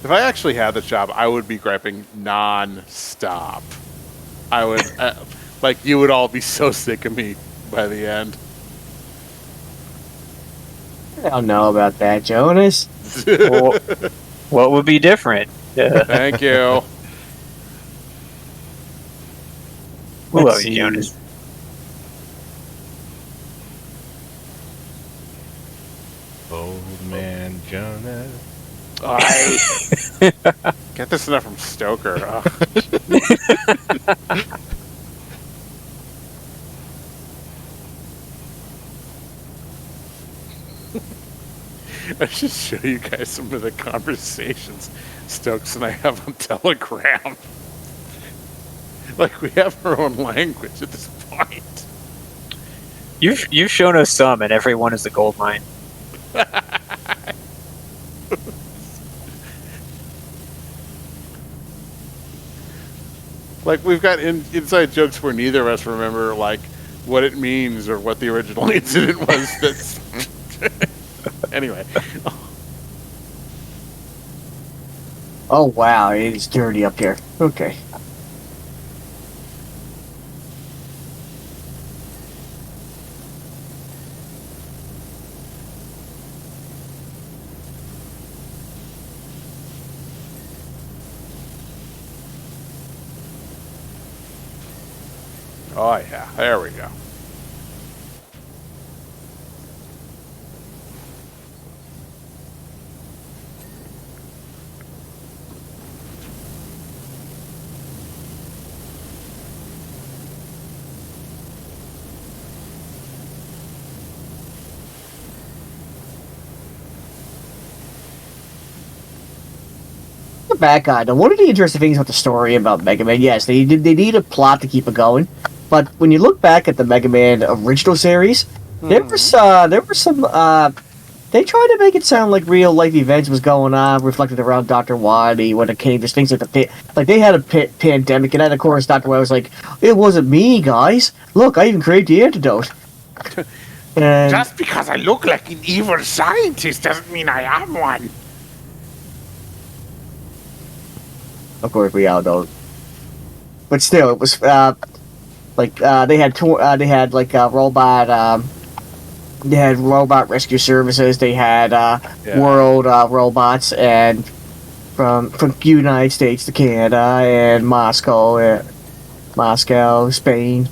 If I actually had the job, I would be griping non-stop. I would, you would all be so sick of me by the end. I don't know about that, Jonas. Well, what would be different? Thank you. We Let's love you, see. Jonas. Old man Jonas. I get this enough from Stoker. Ugh. I should show you guys some of the conversations Stokes and I have on Telegram. Like, we have our own language at this point. You've shown us some, and every one is a gold mine. Like, we've got inside jokes where neither of us remember, like, what it means or what the original incident was. That's anyway. Oh, wow, it's dirty up here. Okay. Oh, yeah. There we go. The bad guy. Now, one of the interesting things about the story about Mega Man, yes, they need a plot to keep it going. But when you look back at the Mega Man original series, there were some. They tried to make it sound like real life events was going on, reflected around Dr. Wily when it came to things like the pit. Like they had a pandemic, and then of course Dr. Wily was like, "It wasn't me, guys. Look, I even created the antidote." And Just because I look like an evil scientist doesn't mean I am one. of course we all know. But still, it was they had robot rescue services. They had world robots, and from United States to Canada and Moscow, Spain.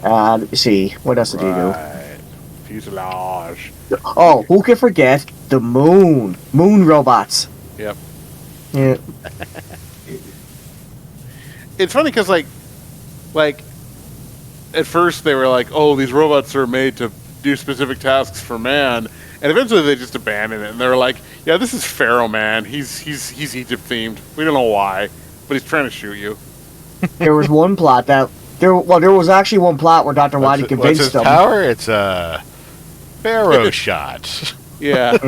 Let me see, what else did you do? Right. Fuselage. Oh, who can forget the moon robots? Yep. Yeah. It's funny because, like, at first they were like, oh, these robots are made to do specific tasks for man, and eventually they just abandoned it, and they were like, yeah, this is Pharaoh Man. He's Egypt themed. We don't know why, but he's trying to shoot you. There was one plot that there was actually one plot where Dr. Wily What's convinced his them. power? It's a Pharaoh shot. Yeah.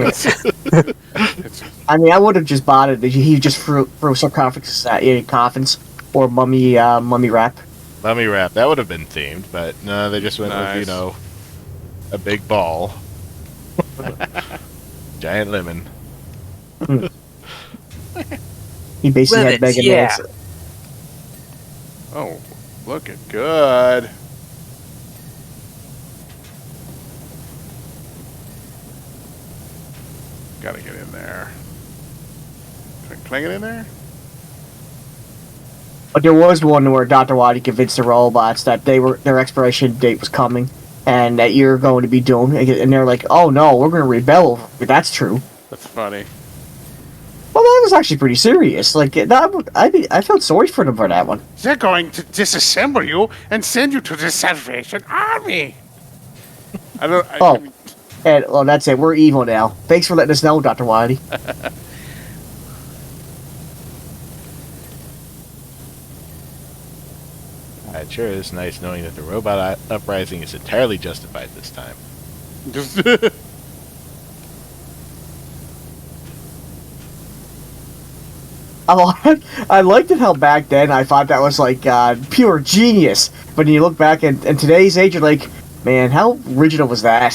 I mean, I would have just bought it. He just threw sarcophagus at coffins or mummy wrap. Mummy wrap. That would have been themed, but no, they just went Nice. with, a big ball. Giant lemon. He basically had Lemons, Mega yeah. Man. Oh, looking good. Gotta get in there. Can I get in there? But there was one where Dr. Wily convinced the robots that their expiration date was coming, and that you're going to be doomed. And they're like, "Oh no, we're going to rebel if that's true." That's funny. Well, that was actually pretty serious. Like I felt sorry for them for that one. They're going to disassemble you and send you to the Salvation Army. I don't. Oh. And well, that's it. We're evil now. Thanks for letting us know, Dr. Wily. It sure is nice knowing that the robot uprising is entirely justified this time. Just I liked it how back then I thought that was like pure genius. But when you look back in today's age, you're like, man, how original was that?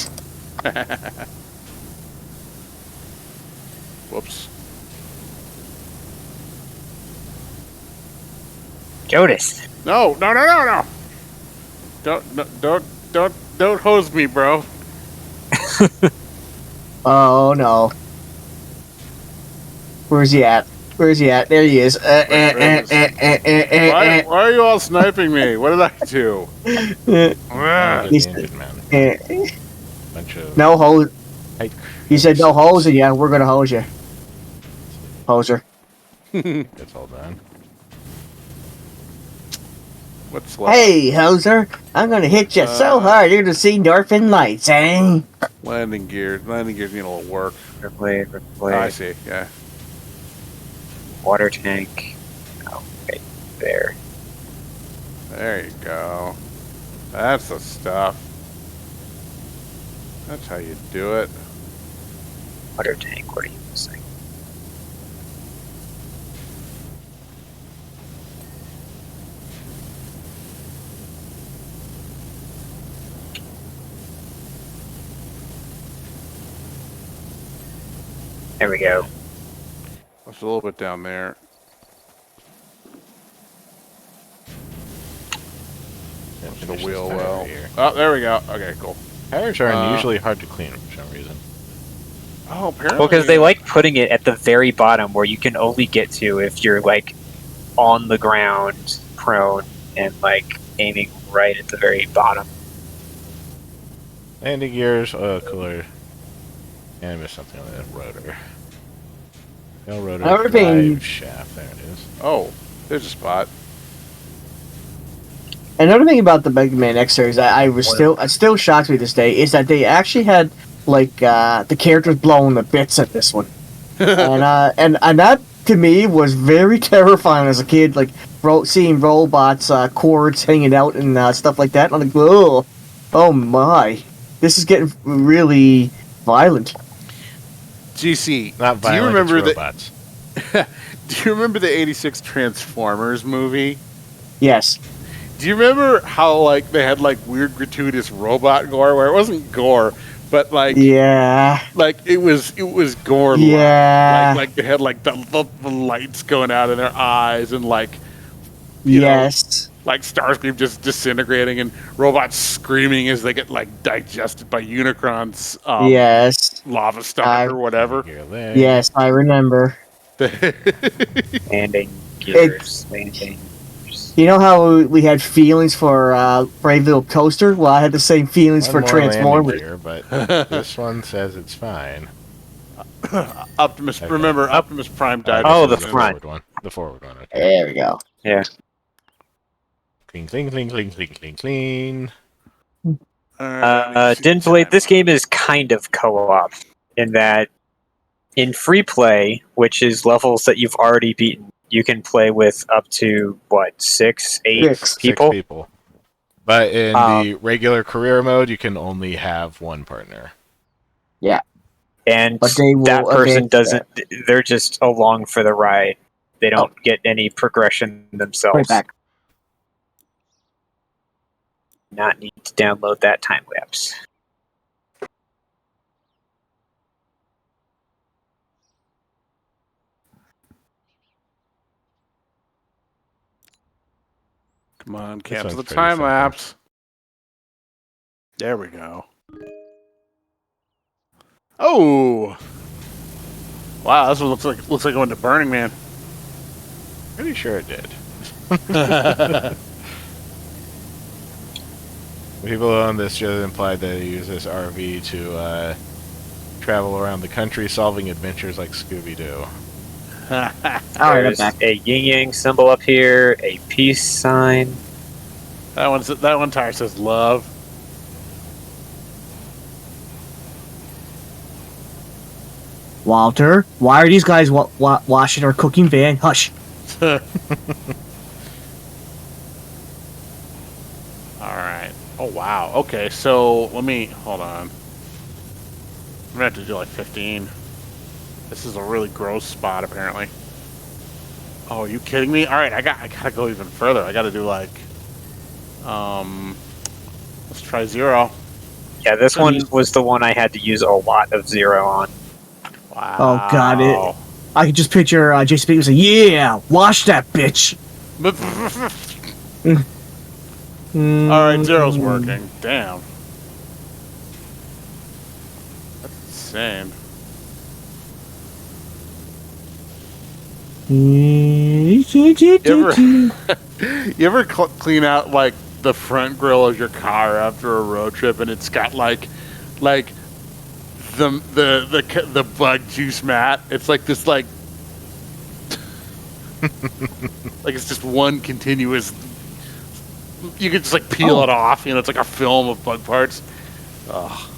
Whoops. Jonas. No! Don't hose me, bro. Oh no. Where's he at? There he is. Why are you all sniping me? What did I do? He's- Engine mounted. Bunch of No hose. tight- You said no hosing you. We're gonna hose you. Hoser. That's all done. What's left? Hey, hoser. I'm gonna hit you so hard you're gonna see Northern Lights, eh? Landing gears. Landing gears need a little work. Replay. Oh, I see. Yeah. Water tank. Oh, right there. There you go. That's the stuff. That's how you do it. Water tank. What are you missing? There we go. It's a little bit down there. Yeah, The finish wheel this tire well. here. Oh, there we go. Okay, cool. Tires are unusually hard to clean for some reason. Oh, apparently. Well, because they like putting it at the very bottom where you can only get to if you're like on the ground, prone, and like aiming right at the very bottom. Landing gears, oil cooler. And I missed something on the rotor. No rotor Everything- drive shaft. There it is. Oh, there's a spot. Another thing about the Mega Man X series that it still shocks me this day is that they actually had like the characters blowing the bits at this one, and that to me was very terrifying as a kid. Like seeing robots cords hanging out and stuff like that. And I'm like, oh my, this is getting really violent. GC, Not do you violent, remember it's the robots. Do you remember the '86 Transformers movie? Yes. Do you remember how like they had like weird gratuitous robot gore where it wasn't gore, but like Yeah. like it was gore. Yeah. Like they had like the lights going out of their eyes and like you know, Yes. like Starscream just disintegrating and robots screaming as they get like digested by Unicron's Yes. lava stomach or whatever. Gear there. Yes, I remember. Landing gears, landing. You know how we had feelings for Brave Little Toaster? Well, I had the same feelings One for more landing Transformers. gear, but this one says it's fine. Optimus, Okay. remember Optimus Prime died. Oh, This the is front. forward one. The forward one. Okay. There we go. Yeah. Clean, clean, clean, clean, clean, clean, clean. Didn't believe this game is kind of co-op in that in free play, which is levels that you've already beaten, you can play with up to what 6, 8 Six people. 6 people. But in the regular career mode, you can only have one partner. And But they will that person advance doesn't. They're just along for the ride. They don't get any progression themselves. Right back. Not need to download that time lapse. Come on, This cancel the one's pretty time simple. lapse. There we go. Oh! Wow, this one looks like going to Burning Man. Pretty sure it did. People on this show implied that they use this RV to travel around the country solving adventures like Scooby-Doo. All right, I'm There's back. a yin yang symbol up here, a peace sign. That one tire says love. Walter, why are these guys washing our cooking van? Hush. Alright. Oh, wow. Okay, so let me... Hold on. I'm gonna have to do like 15. This is a really gross spot, apparently. Oh, are you kidding me? Alright, I gotta go even further. I gotta do like... Let's try 0. Yeah, this one was the one I had to use a lot of 0 on. Wow. Oh, God, I can just picture Jason Bateman saying, "Yeah, wash that bitch." Alright, 0's working. Damn. That's insane. You ever clean out like the front grill of your car after a road trip, and it's got like the bug juice mat? It's like this like like it's just one continuous. You can just like peel it off. You know, it's like a film of bug parts. Ugh.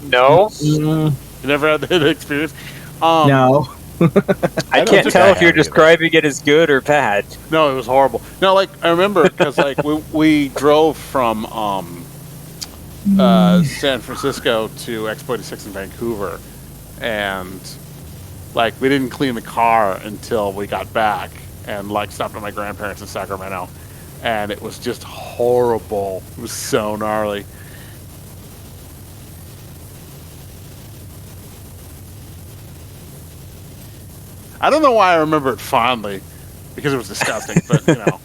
No, You never had that experience? No. I don't can't think tell I if you're have either. describing it as good or bad. No, it was horrible. No, like I remember because like we drove from San Francisco to Expo 86 in Vancouver, and like we didn't clean the car until we got back, and like stopped at my grandparents in Sacramento, and it was just horrible. It was so gnarly. I don't know why I remember it fondly, because it was disgusting, but you know.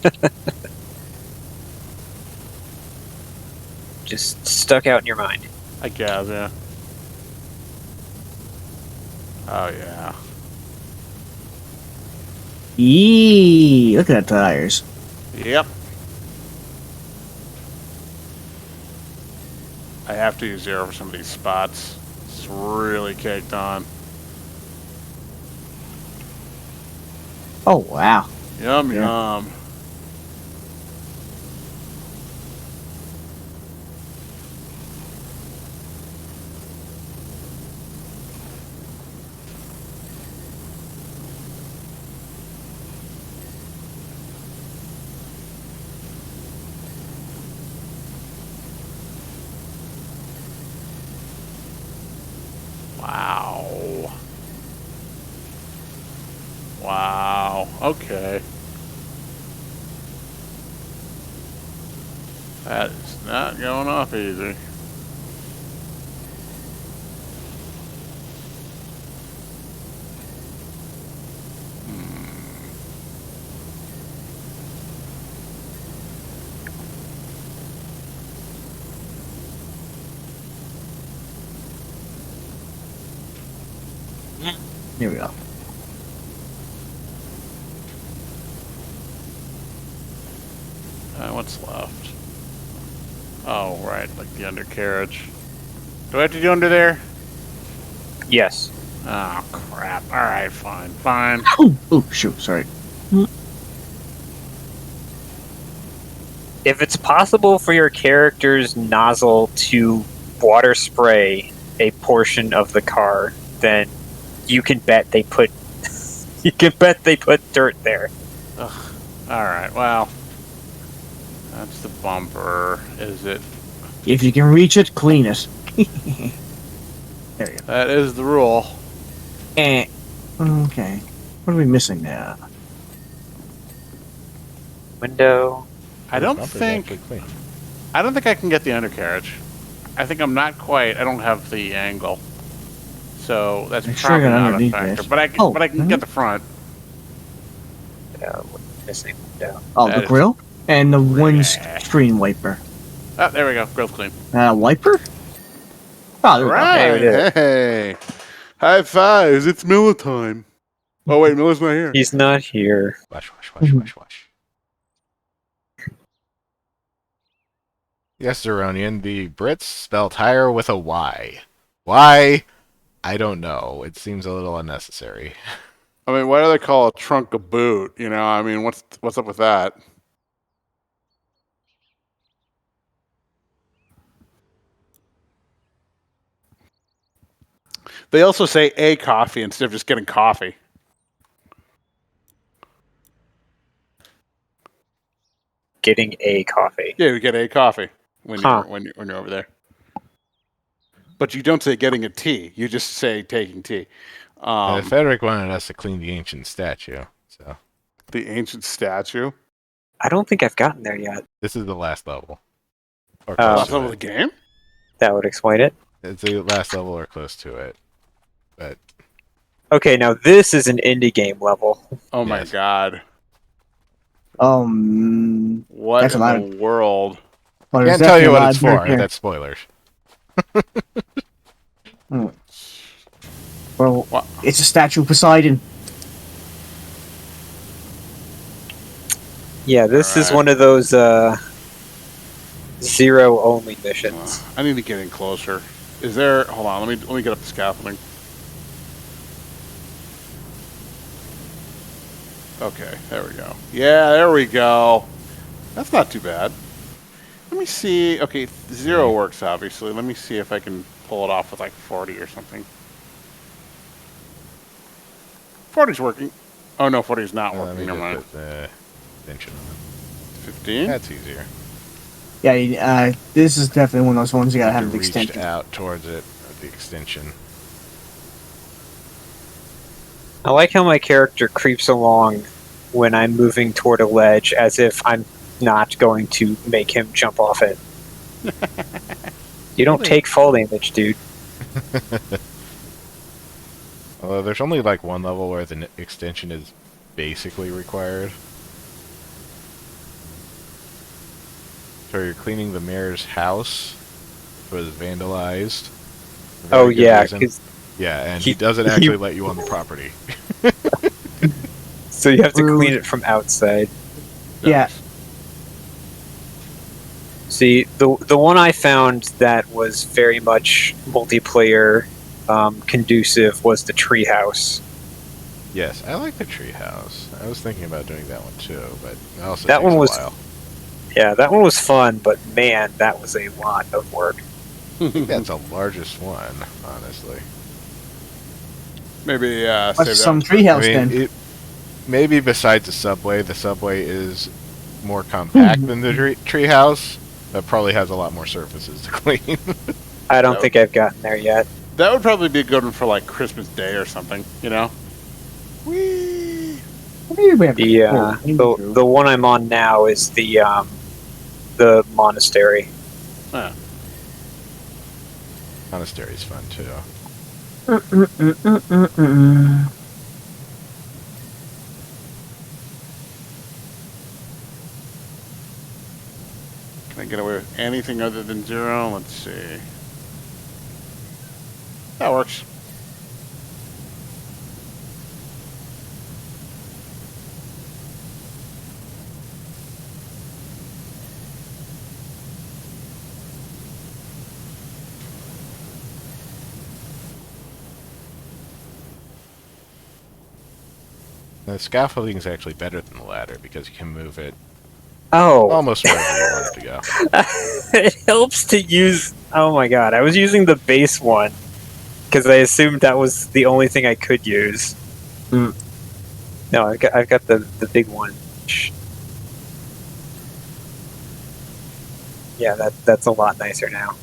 Just stuck out in your mind. I guess, yeah. Oh, yeah. Eee, look at the tires. Yep. I have to use 0 for some of these spots. This is really caked on. Oh, wow. Yum, Yeah. yum. Wow. Wow. Okay. That is not going off easy. Here we go. What's left? Oh, right, like the undercarriage. Do I have to do under there? Yes. Oh, crap. Alright, fine. Fine. Oh, shoot, sorry. If it's possible for your character's nozzle to water spray a portion of the car, then you can bet they put dirt there. Ugh. Alright, well. That's the bumper. Is it? If you can reach it, clean it. There you go. That is the rule. Okay. What are we missing now? Window. I don't Bumper's think actually clean. I can get the undercarriage. I think I'm not quite. I don't have the angle, so that's Make sure probably I got not a underneath factor. it. But I can. Oh, But I can get the front. missing window. Oh, That the is- grill and the one Yeah. screen wiper. Oh, there we go. Grill's clean. Wiper? Oh, there we go. Right. Hey, we did it. Hey. High fives. It's Miller time. Oh, wait. Miller's not here. He's not here. Wash, wash, wash, wash, wash. Yes, Zeronian, the Brits spell tire with a Y. Why? I don't know. It seems a little unnecessary. I mean, why do they call a trunk a boot? You know, I mean, what's up with that? They also say a coffee instead of just getting coffee. Getting a coffee. Yeah, you get a coffee when Huh. you're over there. But you don't say getting a tea. You just say taking tea. Frederick wanted us to clean the ancient statue, so The ancient statue. I don't think I've gotten there yet. this is the last level. Or Oh. close Last to level of it. the game? That would explain it. It's the last level or close to it. But Okay, now this is an indie game level. Oh my Yes. god. What That's in a lot the world? well, there's can't tell you definitely a what lot it's of dirt for. here. That's spoilers. Well, What? it's a statue of Poseidon. Yeah, this is Alright. one of those zero only missions. I need to get in closer. Is there? Hold on. Let me get up the scaffolding. Okay, there we go. Yeah, there we go. That's not too bad. Let me see. Okay, zero works obviously. Let me see if I can pull it off with like 40 or something. 40's working. Oh no, 40 is not Let working. me Never just mind. put the extension on. 15. That's easier. Yeah, this is definitely one of those ones you gotta have the Reached extension. out towards it with the extension. I like how my character creeps along when I'm moving toward a ledge as if I'm not going to make him jump off it. You don't take fall damage, dude. Although there's only like one level where the extension is basically required. So you're cleaning the mayor's house, which was vandalized. for very Oh good yeah, reason. 'cause- Yeah, and he- he doesn't he- actually let you on the property. so you have to Rude. clean it from outside. Yeah. See, the one I found that was very much multiplayer conducive was the treehouse. Yes, I like the treehouse. I was thinking about doing that one too, but it also That takes one a was- while. Yeah, that one was fun, but man, that was a lot of work. I think that's the largest one, honestly. Maybe Watch save some that. treehouse I mean, then. maybe besides the subway is more compact than the treehouse, but probably has a lot more surfaces to clean. I don't No. think I've gotten there yet. That would probably be a good one for like Christmas Day or something. You know. Whee! Maybe we have The one I'm on now is the monastery. Huh. Monastery's fun too. Can I get away with anything other than zero? Let's see. That works. The scaffolding is actually better than the ladder because you can move it Oh, almost wherever you want it to go. it helps to use. Oh my god, I was using the base one because I assumed that was the only thing I could use. Hmm. No, I've got the big one. Yeah, that's a lot nicer now.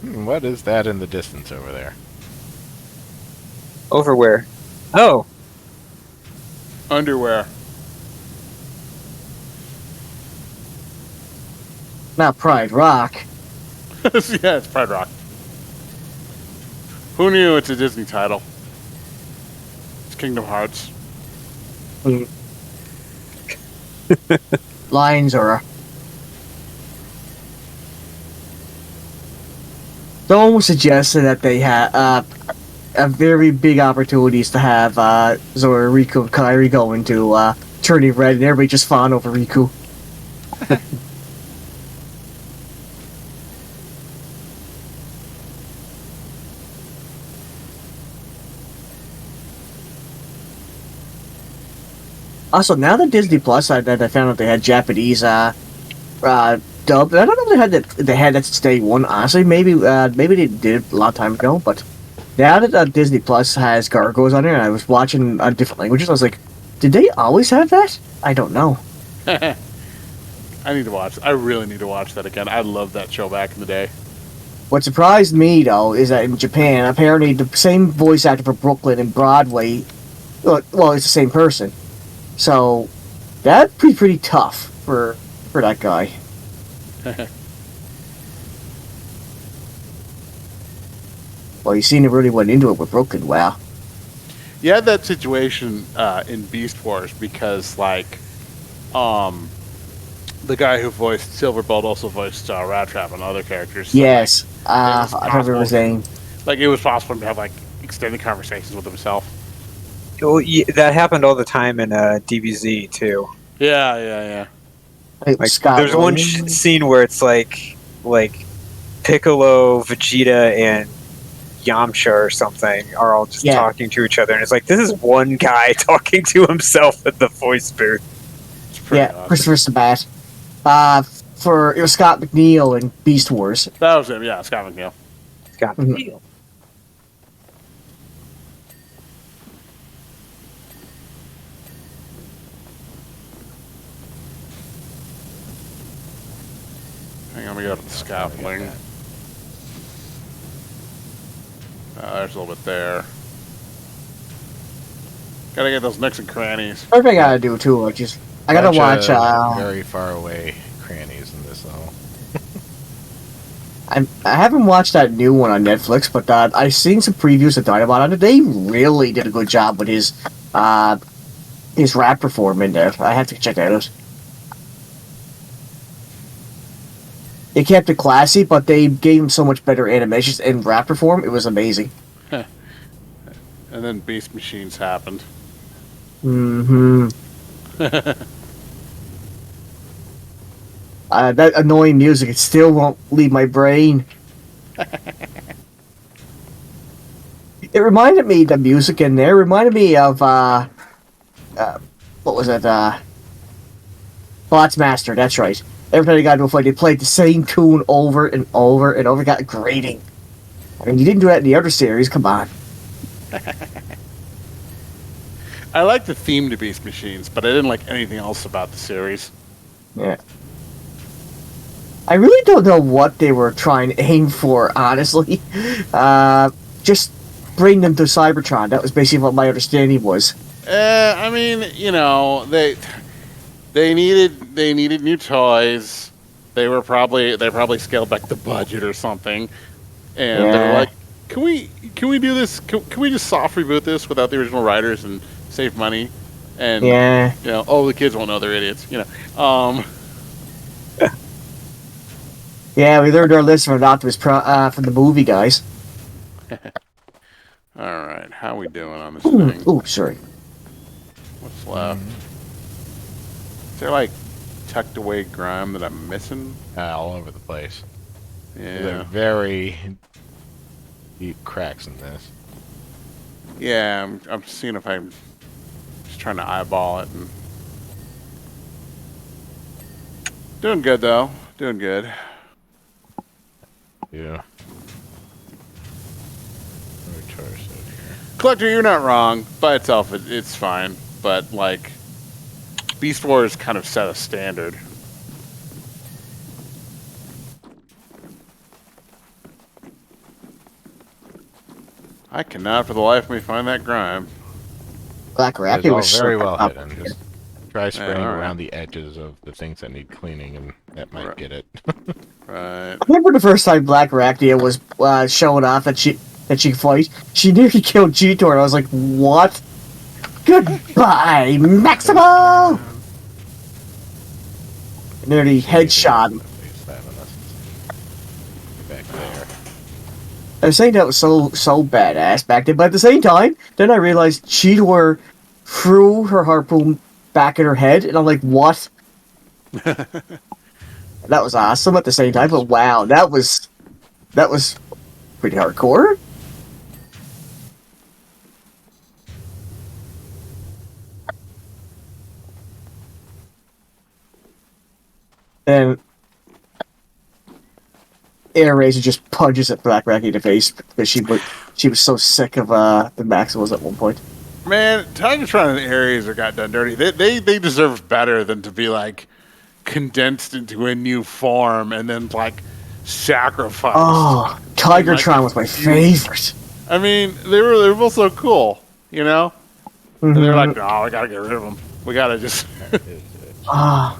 What is that in the distance over there? Over where? Oh, Underwear. Not Pride Rock. Yeah, it's Pride Rock. Who knew it's a Disney title? It's Kingdom Hearts. Lines are. Someone suggested that they had a very big opportunities to have Zora, Riku, and Kairi go into Turning Red, and everybody just fawn over Riku. Also, now that Disney Plus, I found out they had Japanese dub. I don't know if they had that since day one. Honestly, maybe they did a lot of time ago. But now that Disney Plus has Gargoyles on there, and I was watching different languages, I was like, did they always have that? I don't know. I need to watch. I really need to watch that again. I loved that show back in the day. What surprised me though is that in Japan, apparently the same voice actor for Brooklyn and Broadway, well, it's the same person. So that'd be pretty tough for that guy. Well, you seen it really went into it with Brooklyn. Wow. You had that situation in Beast Wars because, like, the guy who voiced Silverbolt also voiced Rat Trap and other characters. So, Yes, like, I remember his name. Like, it was possible to have like extended conversations with himself. Well, that happened all the time in DBZ too. Yeah. Like, Scott there's one Williams. scene where it's like Piccolo, Vegeta, and Yamcha or something are all just talking to each other, and it's like this is one guy talking to himself at the voice booth. It's pretty Yeah, awesome. Christopher Sabat. It was Scott McNeil in Beast Wars. That was him. Yeah, Scott McNeil. Got the deal. Hang on, we go to the scaffolding. There's a little bit there. Gotta get those nooks and crannies. First thing I gotta do too, I gotta watch. Very far away crannies in this level. I haven't watched that new one on Netflix, but I seen some previews of Dinobot on it. They really did a good job with his rap perform in there. I have to check that out. They kept it classy, but they gave him so much better animations and rap perform. It was amazing. And then Beast Machines happened. Mm-hmm. That annoying music, it still won't leave my brain. It reminded me, the music in there reminded me of, what was it, Bots Master, that's right. Every time they got into a fight, they played the same tune over and over and over. It got grating. I mean, you didn't do that in the other series, come on. I like the theme to Beast Machines, but I didn't like anything else about the series. Yeah. I really don't know what they were trying to aim for, honestly. Just bring them to Cybertron. That was basically what my understanding was. I mean, you know, they needed new toys. They probably scaled back the budget or something, and they're like, can we do this? Can we just soft reboot this without the original writers and save money? And you know, the kids won't know they're idiots. You know. Yeah, we learned our lesson from Optimus from the movie, guys. All right, how we doing on this thing? Ooh, sorry. What's left? Is there like tucked away grime that I'm missing? All over the place. Yeah. There are very deep cracks in this. Yeah, I'm seeing if I'm just trying to eyeball it. And doing good though. Doing good. Yeah. Collector, you're not wrong. By itself, it's fine. But like, Beast Wars kind of set a standard. I cannot for the life of me find that grime. Black It's Racket all was very so well up. hidden. Just try spraying all right. around the edges of the things that need cleaning, and that might Right. get it. Right. I remember the first time Black Racket was showing off that that she could fight. She nearly killed Cheetor, and I was like, what? Goodbye, Maximo! Nearly headshot him. Back there. I was saying that was so badass back then, but at the same time, then I realized Cheetor threw her harpoon back in her head, and I'm like, what? That was awesome at the same time, but wow, that was pretty hardcore. And Air Razor just punches at Black Racky in the face because she was so sick of the Maximals at one point. Man, Tigatron and Ares are got done dirty. They deserve better than to be like condensed into a new form and then like sacrificed. Oh, Tigertron was my favorite. I mean, they were both so cool, you know. And they're like, no, we gotta get rid of them. We gotta just. Ah.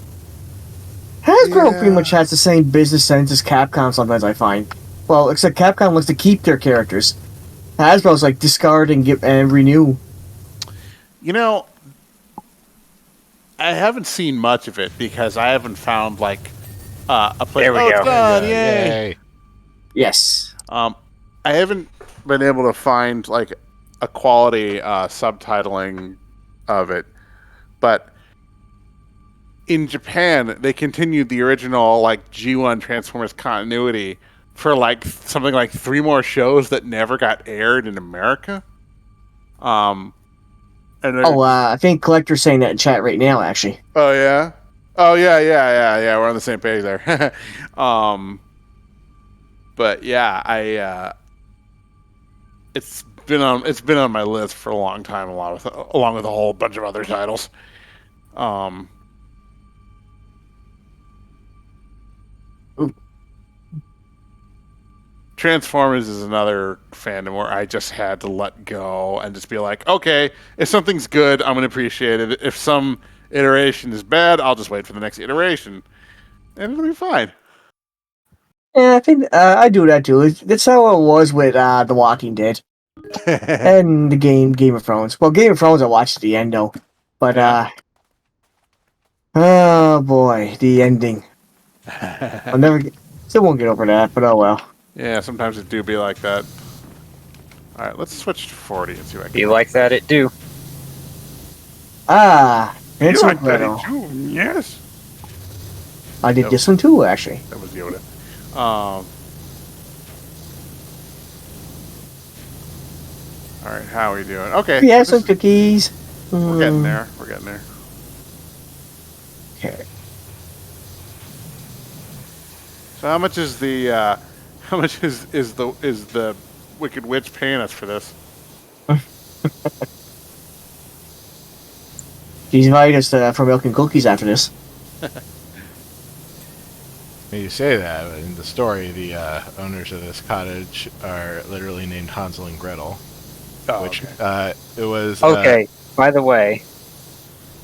Hasbro pretty much has the same business sense as Capcom sometimes, I find. Well, except Capcom wants to keep their characters. Hasbro's like discard and renew. You know, I haven't seen much of it because I haven't found like a place. There we go. It's done, yay! Yes. I haven't been able to find like a quality subtitling of it, but in Japan they continued the original like G1 Transformers continuity for like something like 3 more shows that never got aired in America. I think Collector's saying that in chat right now, actually. Oh yeah. We're on the same page there. But yeah, it's been on my list for a long time, along with a whole bunch of other titles. Transformers is another fandom where I just had to let go and just be like, okay, if something's good, I'm going to appreciate it. If some iteration is bad, I'll just wait for the next iteration. And it'll be fine. Yeah, I think I do that too. That's how it was with The Walking Dead. And the Game of Thrones. Well, Game of Thrones I watched at the end, though. But, oh boy, the ending. Still won't get over that, but oh well. Yeah, sometimes it do be like that. Alright, let's switch to 40 and see what I can You like that? It do. It's You a like that riddle. too? Yes. I did this one too, actually. That was Yoda. Alright, how are we doing? Okay. We have some cookies. We're getting there. We're getting there. Okay. So how much is the the Wicked Witch paying us for this? She's invited us for milk and cookies after this. You say that, but in the story, the owners of this cottage are literally named Hansel and Gretel. Oh, which okay. It was Okay. By the way,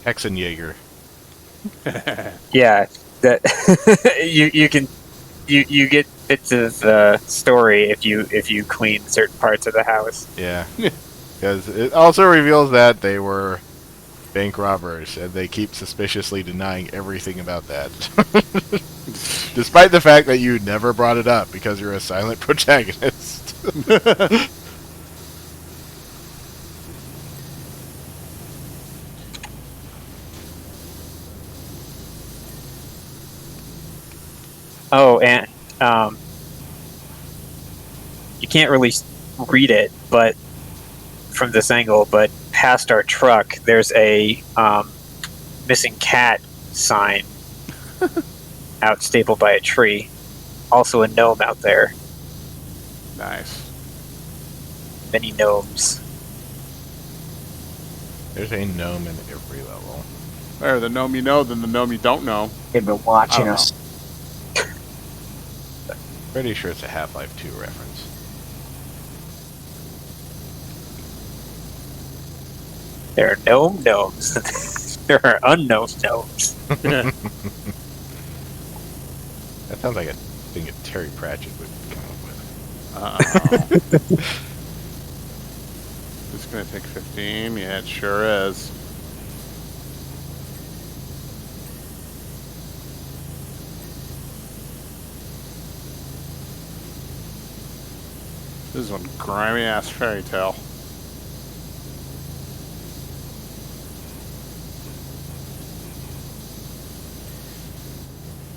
Hexenjäger. yeah, that you get bits of the story if you clean certain parts of the house. Yeah, because it also reveals that they were bank robbers, and they keep suspiciously denying everything about that. Despite the fact that you never brought it up because you're a silent protagonist. Oh, and you can't really read it, but from this angle, but past our truck, there's a missing cat sign out stapled by a tree. Also a gnome out there. Nice. Many gnomes. There's a gnome in every level. Better the gnome you know than the gnome you don't know. They've been watching I don't us. Pretty sure it's a Half-Life 2 reference. There are gnomes. There are unknown gnomes. That sounds like a thing that Terry Pratchett would come up with. It's gonna take 15. Yeah, it sure is. This is one grimy ass fairy tale.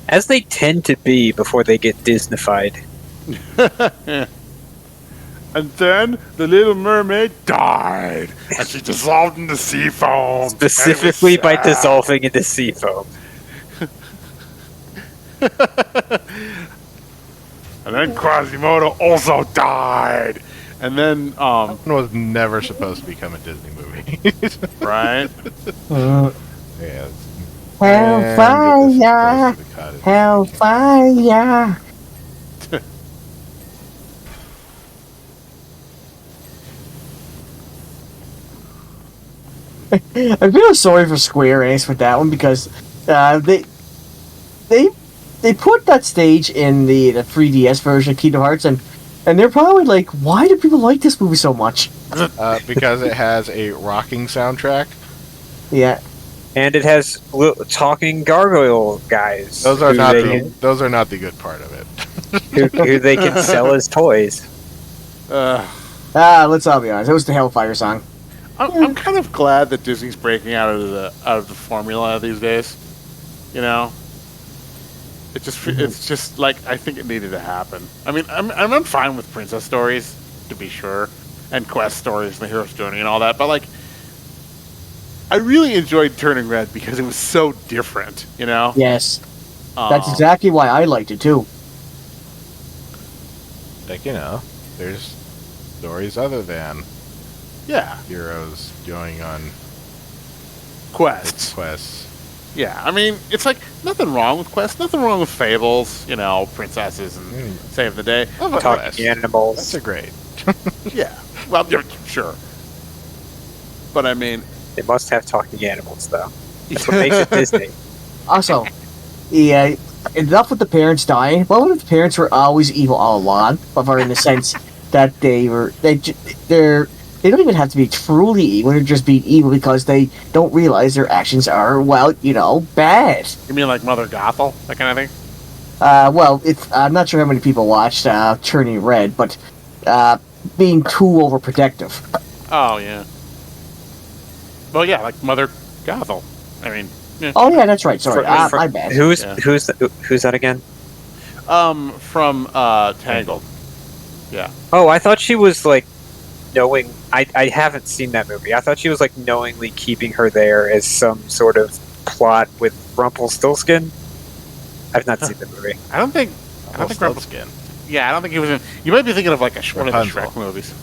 As they tend to be before they get Disneyfied. And then the Little Mermaid died, and she dissolved into sea foam. Specifically by And it was sad. dissolving into sea foam. And then Quasimodo also died. And then, It was never supposed to become a Disney movie. right? Yeah. Hellfire! Hellfire! I feel sorry for Square Enix with that one because they put that stage in the 3DS version of Kingdom Hearts and they're probably like, why do people like this movie so much? Because it has a rocking soundtrack. Yeah. And it has talking gargoyle guys. Those are who not they the good part of it. who they can sell as toys. Let's all be honest. It was the Hellfire song. I'm kind of glad that Disney's breaking out of the formula these days. You know, it's just like I think it needed to happen. I mean, I'm fine with princess stories to be sure, and quest stories and the hero's journey and all that, but like, I really enjoyed Turning Red because it was so different. You know. Yes. That's exactly why I liked it too. Like, you know, there's stories other than Yeah. heroes going on Quests. quests. Yeah, I mean, it's like nothing wrong with quests, nothing wrong with fables, you know, princesses and save the day. Love a Talking quest. animals. That's a great. Yeah, well, yeah, sure. But I mean, They must have talking animals, though. That's what makes it Disney. Also, yeah, enough with the parents dying. Well, what if the parents were always evil all along, but in the sense that they don't even have to be truly evil. They're just being evil because they don't realize their actions are, well, you know, bad. you mean like Mother Gothel, that kind of thing? Well, I'm not sure how many people watched Turning Red, but being too overprotective. Oh yeah. Well, yeah, like Mother Gothel. I mean, yeah. Oh yeah, that's right. Sorry, For- my bad. Who's Yeah. who's that again? From Tangled. Yeah. Oh, I thought she was like knowing. I haven't seen that movie. I thought she was like knowingly keeping her there as some sort of plot with Rumpelstiltskin. I've not seen the movie. I don't think Skin. Yeah, I don't think he was in. You might be thinking of like one of the Rapunzel. Shrek movies.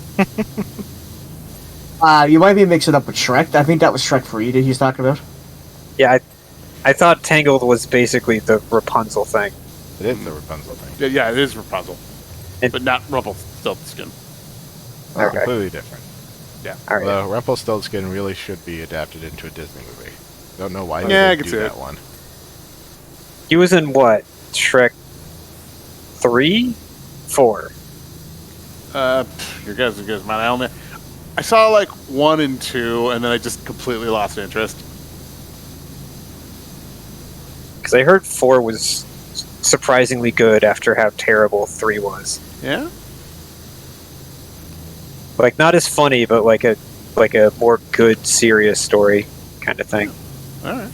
You might be mixing it up with Shrek. I think that was Shrek 3 that he's talking about. Yeah, I thought Tangled was basically the Rapunzel thing. It is the Rapunzel thing. Yeah, it is Rapunzel, And- but not Rumpelstiltskin. Okay. Completely different. All right. Although Rumpelstiltskin really should be adapted into a Disney movie. Don't know why they Yeah, I didn't can do see that it. one. He was in what? Shrek 3? 4. Your guess is as good as mine. I saw like 1 and 2, and then I just completely lost interest. Because I heard 4 was surprisingly good after how terrible 3 was. Yeah. Like not as funny, but like a more good, serious story kind of thing. All right.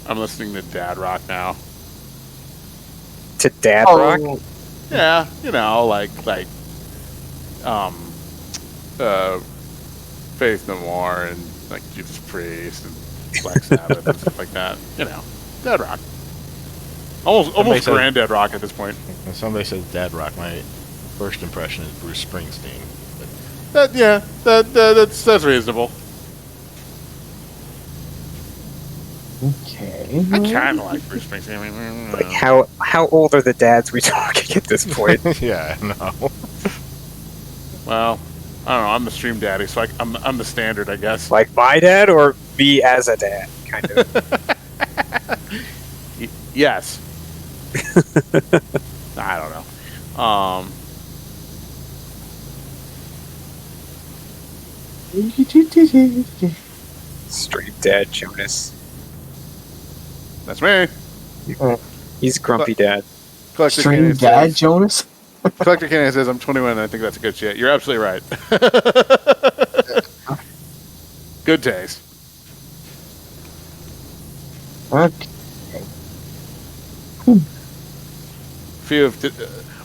I'm listening to Dad Rock now. To Dad Oh, Rock? Yeah, you know, Faith No More and like Judas Priest and Black Sabbath and stuff like that. You know, Dad Rock. Almost said- granddad rock at this point. When somebody says Dad Rock, my first impression is Bruce Springsteen. But That's reasonable. Okay. I kind of like Bruce Springsteen. I mean, Like, how old are the dads we talking at this point? Yeah, no. well, I don't know. I'm the stream daddy, so I'm the standard, I guess. Like my dad or me as a dad, kind of. Yes. I don't know. Stream dad Jonas. That's me. He's grumpy dad. Collector Stream Canyon Dad says, Jonas? Collector Canyon says I'm 21 and I think that's a good shit. You're absolutely right. Good taste. Okay.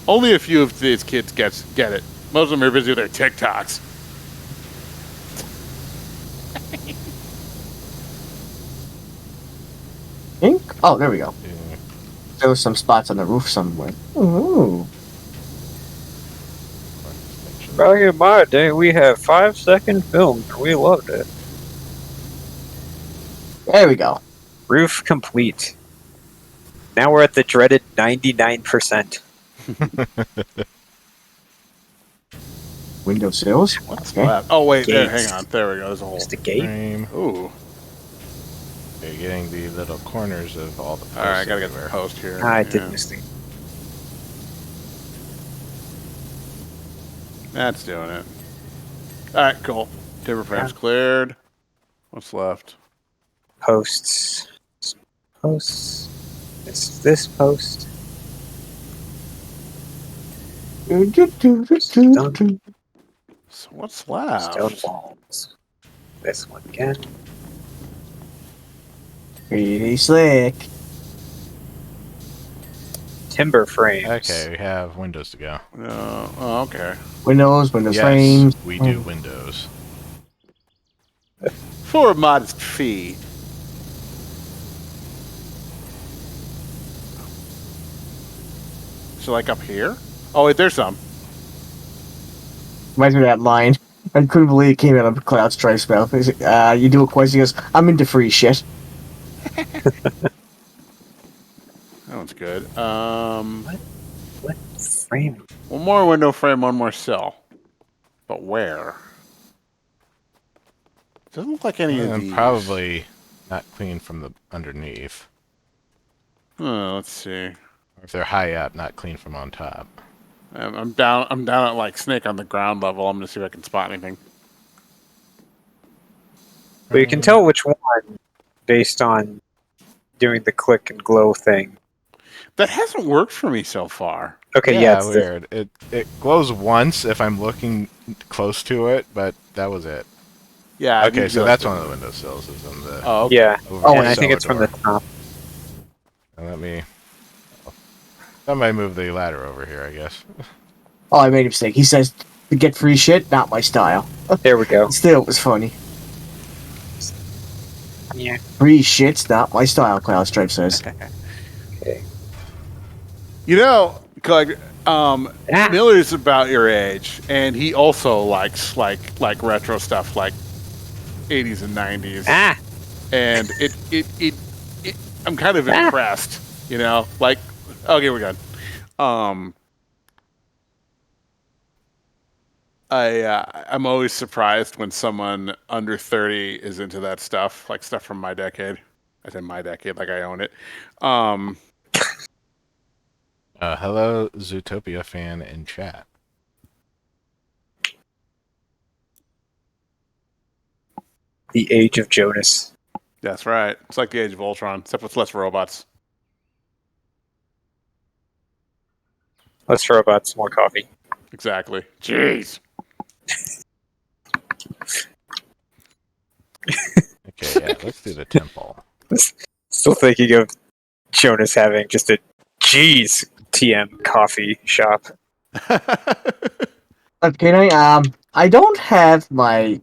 Only a few of these kids get it. Most of them are busy with their TikToks. Ink? Oh, there we go. Yeah. There was some spots on the roof somewhere. Ooh. Back in my day, we had 5-second films. We loved it. There we go. Roof complete. Now we're at the dreaded 99%. Windowsills? What's Okay. left? Oh wait, there. Gates. Hang on. There we go. There's a hole. Just a gate. Frame. Ooh. You're getting the little corners of all the posts All right, I gotta get the everywhere. post here. I did Yeah. miss the. That's doing it. All right, cool. Timber frames cleared. What's left? Posts. Posts. This post. So what's left? Stone walls. This one again. Pretty slick. Timber frames. Okay, we have windows to go. Oh, okay. Windows Yes, frames. we do windows. For a modest fee. So like up here? Oh wait, there's some. Reminds me of that line. I couldn't believe it came out of Cloud Strife spell. You do it twice, he goes, I'm into free shit. That one's good. What frame? One more window frame, one more sill. But where? Doesn't look like any of And these. probably not clean from the underneath. Let's see. Or if they're high up, not clean from on top. I'm down at like Snake on the ground level. I'm gonna see if I can spot anything. But you can tell which one based on doing the click and glow thing. That hasn't worked for me so far. Okay, yeah, it's weird. It glows once if I'm looking close to it, but that was it. Yeah. Okay, so that's one of the windowsills is in the. Oh, okay. Yeah, over Oh, the and I think cellar it's from the door. top. Let me. Somebody move the ladder over here, I guess. Oh, I made a mistake. He says, to get free shit, not my style. There we go. Still, it was funny. Yeah. Free shit's not my style, Cloud Stripe says. Okay. You know, like, Ah. Miller's about your age, and he also likes like retro stuff, like 80s and 90s. Ah. And it I'm kind of impressed, you know. Like, okay, we're good. I'm always surprised when someone under 30 is into that stuff, like stuff from my decade. I say my decade, like I own it. Hello, Zootopia fan in chat. The Age of Jonas. That's right. It's like the Age of Ultron, except with less robots. Less robots, more coffee. Exactly. Jeez. Okay, yeah, let's do the temple. Still thinking of Jonas having just a TM coffee shop. Okay, I don't have my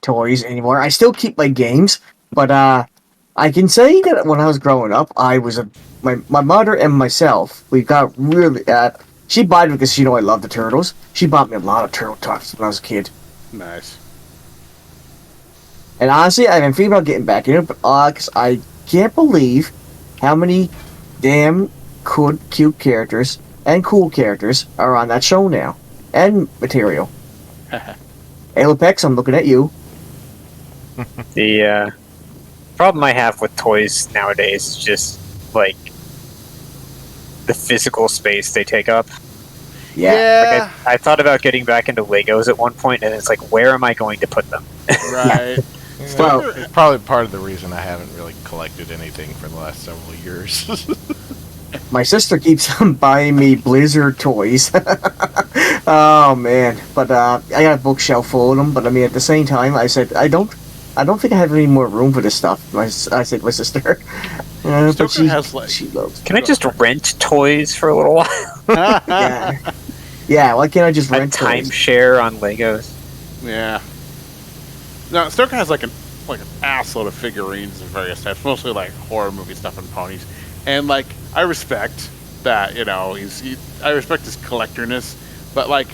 toys anymore. I still keep my games, but I can say that when I was growing up, I was my mother and myself. We got really. She bought it because she I love the turtles. She bought me a lot of turtle toys when I was a kid. Nice. And honestly, I've been thinking about getting back in it, but because I can't believe how many damn cute characters and cool characters are on that show now. And material. Alopex, I'm looking at you. The problem I have with toys nowadays is just like the physical space they take up. Yeah. Like I thought about getting back into Legos at one point, and it's like, where am I going to put them? Right. Well, It's probably part of the reason I haven't really collected anything for the last several years. my sister keeps buying me Blizzard toys. Oh man! But I got a bookshelf full of them. But I mean, at the same time, I said I don't think I have any more room for this stuff. I said to my sister. But Stoker has, like- she loves. Can I just rent toys for a little while? Yeah. Yeah. Why can't I just A rent toys? timeshare on Legos. Yeah. No, Stoker has like an assload of figurines of various types, mostly like horror movie stuff and ponies. And like, I respect that, you know, I respect his collectorness, but like,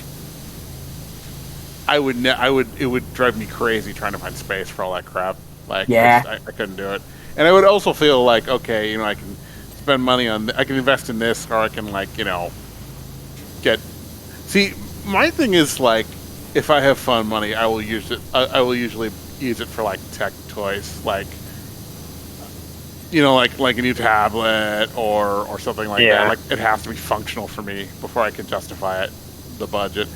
it would drive me crazy trying to find space for all that crap. Like, Yeah. I couldn't do it. And I would also feel like, okay, you know, I can spend money on, I can invest in this, or I can, like, you know, see, my thing is like, if I have fun money, I will use it. I will usually use it for like tech toys, like, you know, like a new tablet or something like Yeah. that. Like, it has to be functional for me before I can justify it, the budget.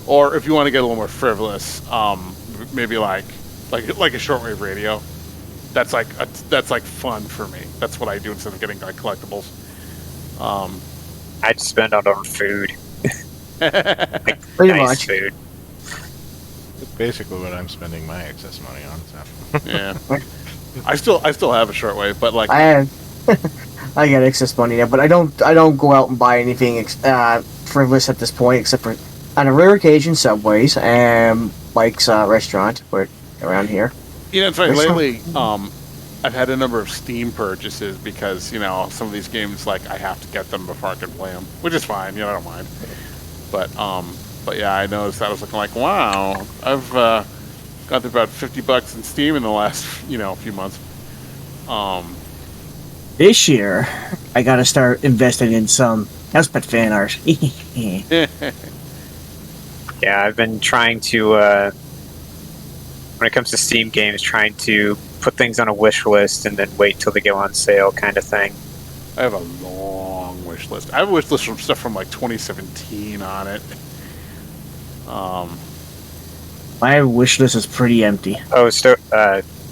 Or if you want to get a little more frivolous, maybe like a shortwave radio. That's like fun for me. That's what I do instead of getting like collectibles. I'd spend it on food. Pretty Nice much. food. Basically what I'm spending my excess money on. So. Yeah, I still have a shortwave, but like, I got excess money now, but I don't go out and buy anything frivolous at this point, except for on a rare occasion Subways and Mike's restaurant, around here. you know, it's funny, There's lately, I've had a number of Steam purchases because, you know, some of these games, like, I have to get them before I can play them, which is fine, you know, I don't mind. But yeah, I noticed that. I was looking like, wow, I've got to about $50 in Steam in the last, you know, few months. This year, I gotta start investing in some house pet fan art. Yeah, I've been trying to, when it comes to Steam games, trying to put things on a wish list and then wait till they go on sale kind of thing. I have a long wish list. I have a wish list from stuff from like 2017 on it. My wish list is pretty empty. Oh,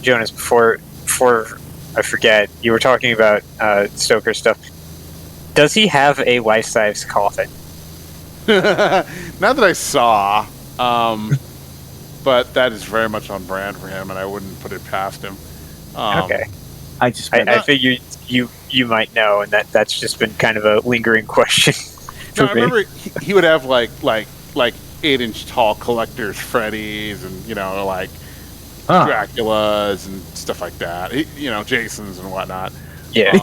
Jonas, before I forget, you were talking about Stoker stuff. Does he have a life-size coffin? Not that I saw, but that is very much on brand for him, and I wouldn't put it past him. Okay. I just I figured you might know, and that's just been kind of a lingering question for No, I me. remember he would have like 8-inch tall collectors, Freddy's, and you know, like Draculas and stuff like that. You know, Jasons and whatnot. Yeah.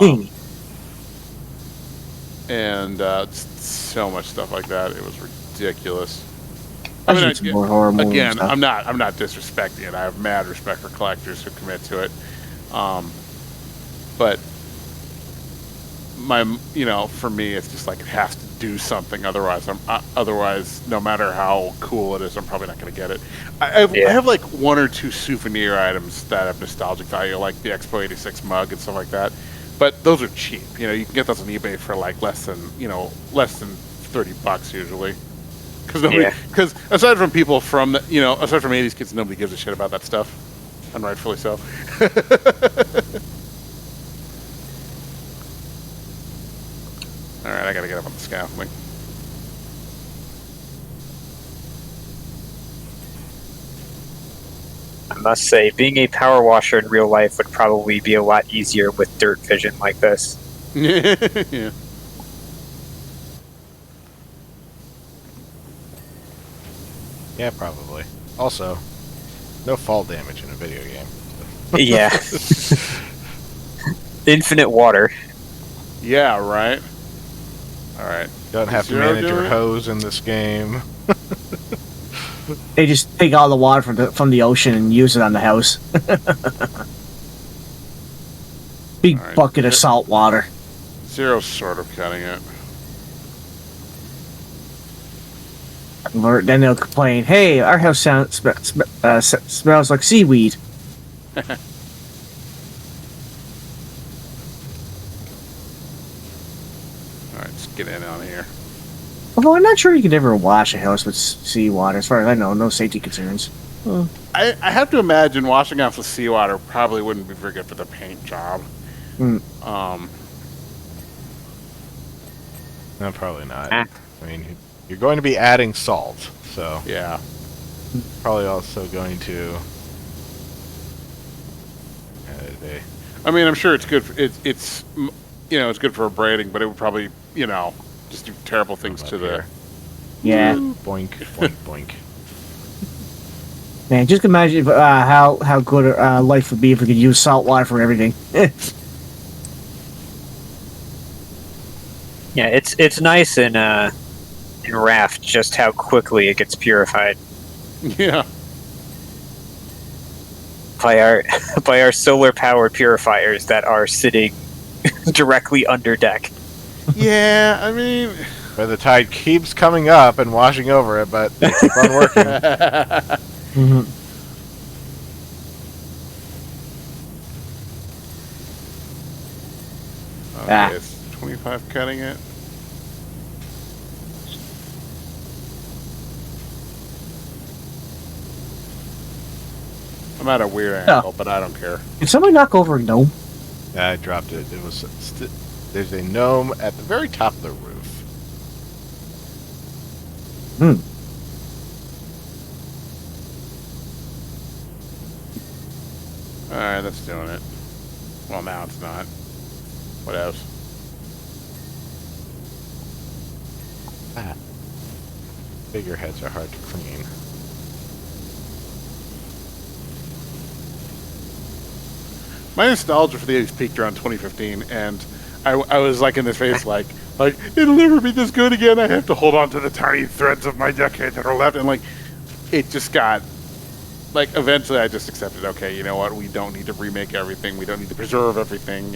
And so much stuff like that. It was ridiculous. I should some more horror movies again, stuff. I'm not disrespecting it. I have mad respect for collectors who commit to it. But for me, it's just like it has to do something. Otherwise, no matter how cool it is, I'm probably not going to get it. I have like one or two souvenir items that have nostalgic value, like the Expo '86 mug and stuff like that. But those are cheap. You know, you can get those on eBay for like less than $30 usually. Because aside from people from aside from '80s kids, nobody gives a shit about that stuff, and rightfully so. All right, I gotta get up on the scaffolding. I must say, being a power washer in real life would probably be a lot easier with dirt vision like this. Yeah. Yeah, probably. Also, no fall damage in a video game. Yeah. Infinite water. Yeah, right. All right. Don't have to Zero manage your doing it? hose in this game. They just take all the water from the ocean and use it on the house. Big All right. bucket of salt water. Zero's sort of cutting it. Or then they'll complain, "Hey, our house smells like seaweed." All right, let's get in on here. Although I'm not sure you could ever wash a house with seawater. As far as I know, no safety concerns. I have to imagine washing off with seawater probably wouldn't be very good for the paint job. Hmm. No, probably not. Ah. I mean, you're going to be adding salt, so Yeah. probably also going to. I mean, I'm sure it's good. It's it's good for abrading, but it would probably just do terrible things to the. Here. Yeah, Boink, boink, boink. man. Just imagine if, how good life would be if we could use salt water for everything. Yeah, it's nice in Raft just how quickly it gets purified Yeah. by our solar powered purifiers that are sitting directly under deck. Yeah. I mean. Where the tide keeps coming up and washing over it, but they keep on working. Mhm. Okay, it's 25 cutting it. I'm at a weird angle, but I don't care. Did somebody knock over a gnome? Yeah, I dropped it. It was. There's a gnome at the very top of the roof. Hmm. Alright, that's doing it. Well, now it's not. What else? Figureheads are hard to clean. My nostalgia for the 80s peaked around 2015, and I was like in this phase, like it'll never be this good again. I have to hold on to the tiny threads of my decade that are left, and it just got eventually I just accepted. Okay, you know what? We don't need to remake everything. We don't need to preserve everything.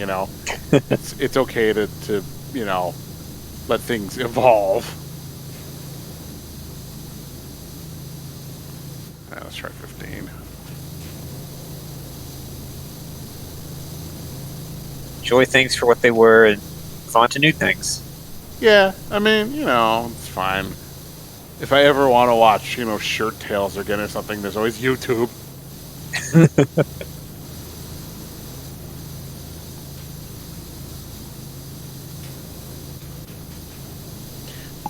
It's okay to let things evolve. All right, let's try 15. Enjoy things for what they were and move on to new things. Yeah, I mean, it's fine. If I ever want to watch, Shirt Tales again or something, there's always YouTube.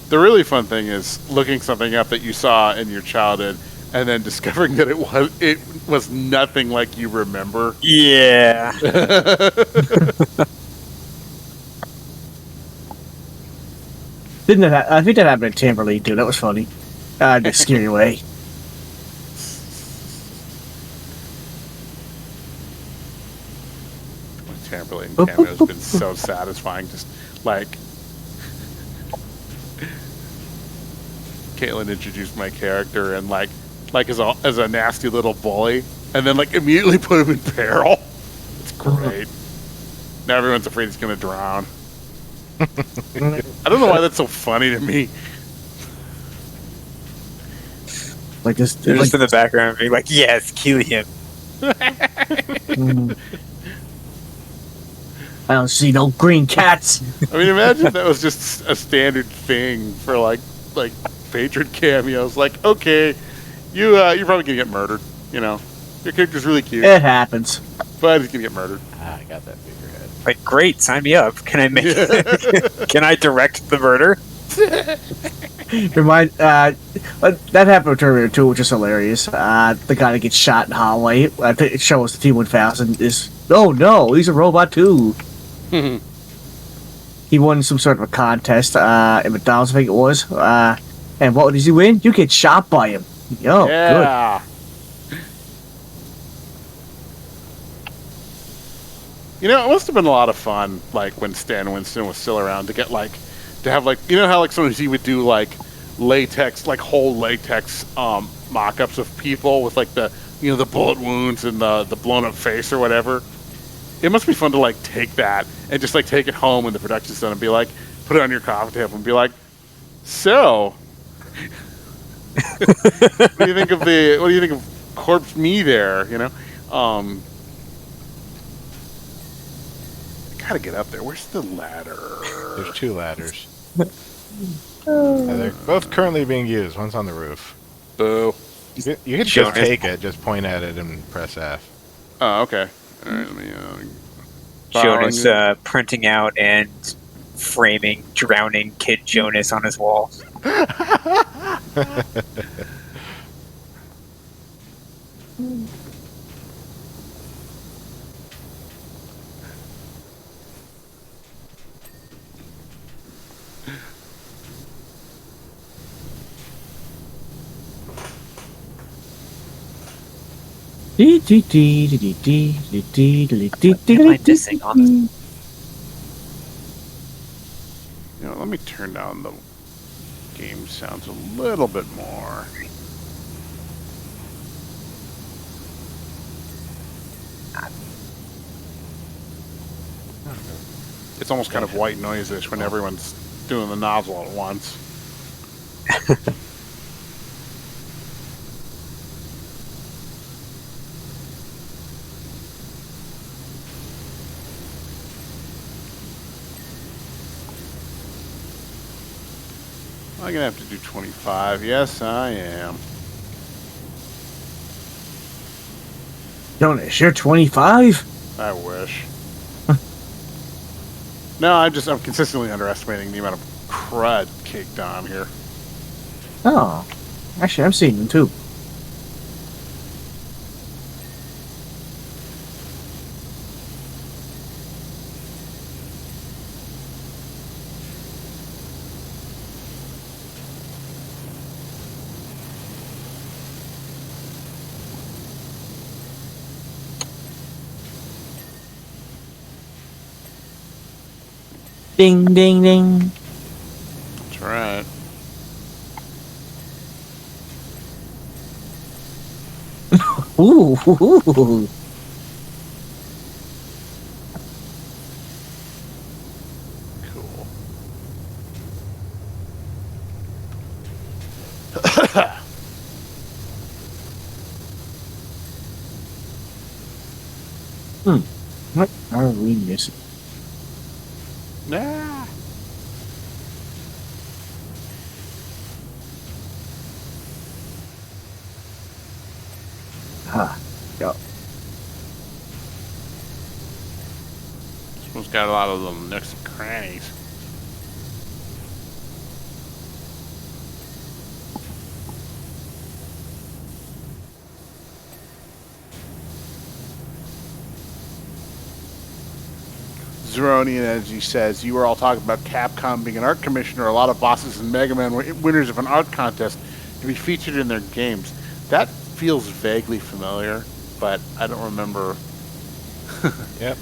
The really fun thing is looking something up that you saw in your childhood and then discovering that it was nothing like you remember. Yeah. I think that happened in Timberlake, too. That was funny. Just scare you away. Chamberlain cameo has been so satisfying. Just Caitlin introduced my character and as a nasty little bully, and then immediately put him in peril. It's great. Now everyone's afraid he's gonna drown. I don't know why that's so funny to me. Like this, They're just in the background being like, yes, kill him. I don't see no green cats. I mean, imagine if that was just a standard thing for patron cameos. Okay, you're probably gonna get murdered. Your character's really cute, It happens. but he's gonna get murdered. I got that figurehead. Like, great, sign me up. Can I make Can I direct the murder? That happened with Terminator 2, which is hilarious. The guy that gets shot in the hallway. I think it shows the T-1000 is. Oh no, he's a robot too. He won some sort of a contest at McDonald's, I think it was. And what does he win? You get shot by him. Oh, good. Yeah. It must have been a lot of fun, when Stan Winston was still around, to get to have how sometimes he would do latex, whole latex mock-ups of people with the the bullet wounds and the blown up face or whatever. It must be fun to like take that and just like take it home when the production's done and be like, put it on your coffee table and be like, so, what do you think of corpse me there? You know, I gotta get up there. Where's the ladder? There's 2 ladders. They're both currently being used. One's on the roof. Boo. You can just take it, just point at it and press F. Oh, okay. All right, let me. Jonas printing out and framing drowning Kid Jonas on his wall. Why Can't find this thing on this. You know, let me turn down the game sounds a little bit more. It's almost kind of white noise-ish when everyone's doing the nozzle at once. I'm gonna have to do 25. Yes, I am. Jonas, you're 25? I wish. No, I'm consistently underestimating the amount of crud caked on here. Oh. Actually, I'm seeing them too. Ding, ding, ding. That's right. Ooh, ooh. Cool. What are we missing? Nah. Yep. This one's got a lot of them nooks and crannies. Zeronian Energy says, you were all talking about Capcom being an art commissioner. A lot of bosses in Mega Man were winners of an art contest to be featured in their games. That feels vaguely familiar, but I don't remember. Yep.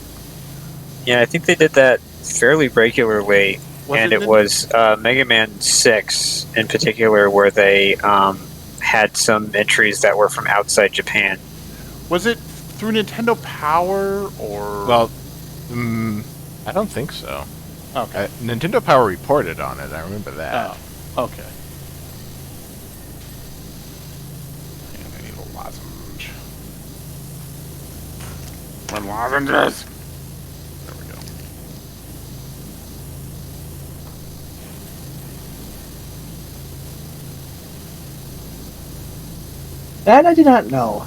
Yeah, I think they did that fairly regularly, and it in- was Mega Man 6 in particular where they had some entries that were from outside Japan. Was it through Nintendo Power or? Well, I don't think so. Okay. Nintendo Power reported on it. I remember that. Oh, okay. And I need a lozenge. One lozenges. There we go. That I did not know.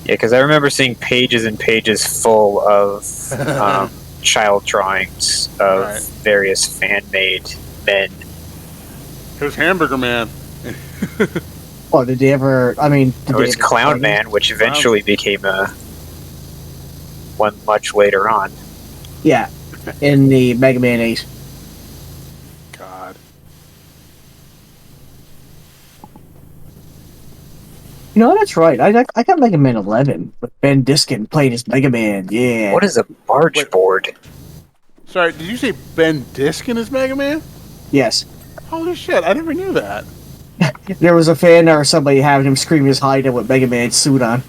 Yeah, because I remember seeing pages and pages full of child drawings of Right. various fan-made men. Here's Hamburger Man. Oh, did they ever? I mean, did There they was ever Clown play? Man, which eventually became one much later on. Yeah, in the Mega Man 8. God. You know, that's right. I got Mega Man 11, but Ben Diskin played as Mega Man. Yeah. What is a barge Wait. board? Sorry, did you say Ben Diskin is Mega Man? Yes. Holy shit, I never knew that. There was a fan or somebody having him scream his hideout with Mega Man's suit on.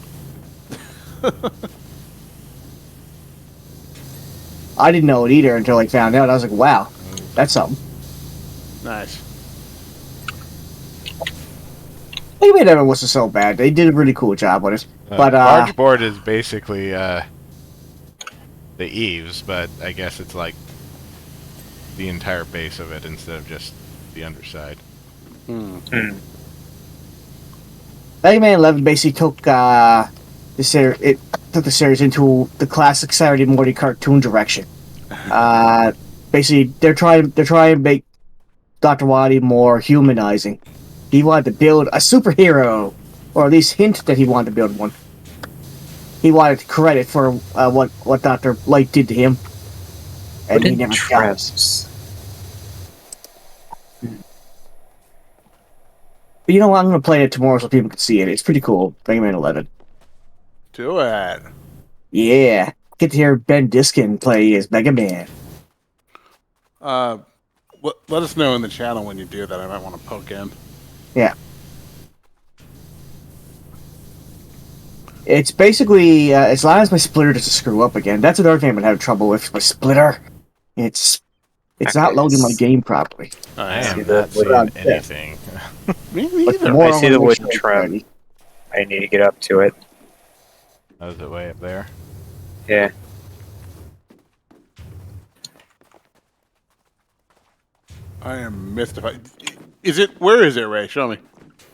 I didn't know it either until I found out. I was like, wow, that's something. Nice. Mega Man never wasn't so bad. They did a really cool job with it. But large board is basically the eaves, but I guess it's like the entire base of it instead of just the underside. Mega Man 11 basically took the series into the classic Saturday morning cartoon direction. Basically, they're trying to make Dr. Wily more humanizing. He wanted to build a superhero, or at least hint that he wanted to build one. He wanted credit for what Dr. Light did to him, and he never got it. But you know what? I'm going to play it tomorrow so people can see it. It's pretty cool. Mega Man 11. Do it. Yeah. Get to hear Ben Diskin play as Mega Man. Let us know in the channel when you do that. I might want to poke in. Yeah. It's basically, as long as my splitter doesn't screw up again. That's another thing I'm going to have trouble with. My splitter. It's not loading my game properly. I am see not that seeing anything. Me But neither. more I see on the my wooden show trim. already. I need to get up to it. How's it way up there? Yeah. I am mystified. Where is it, Ray? Show me.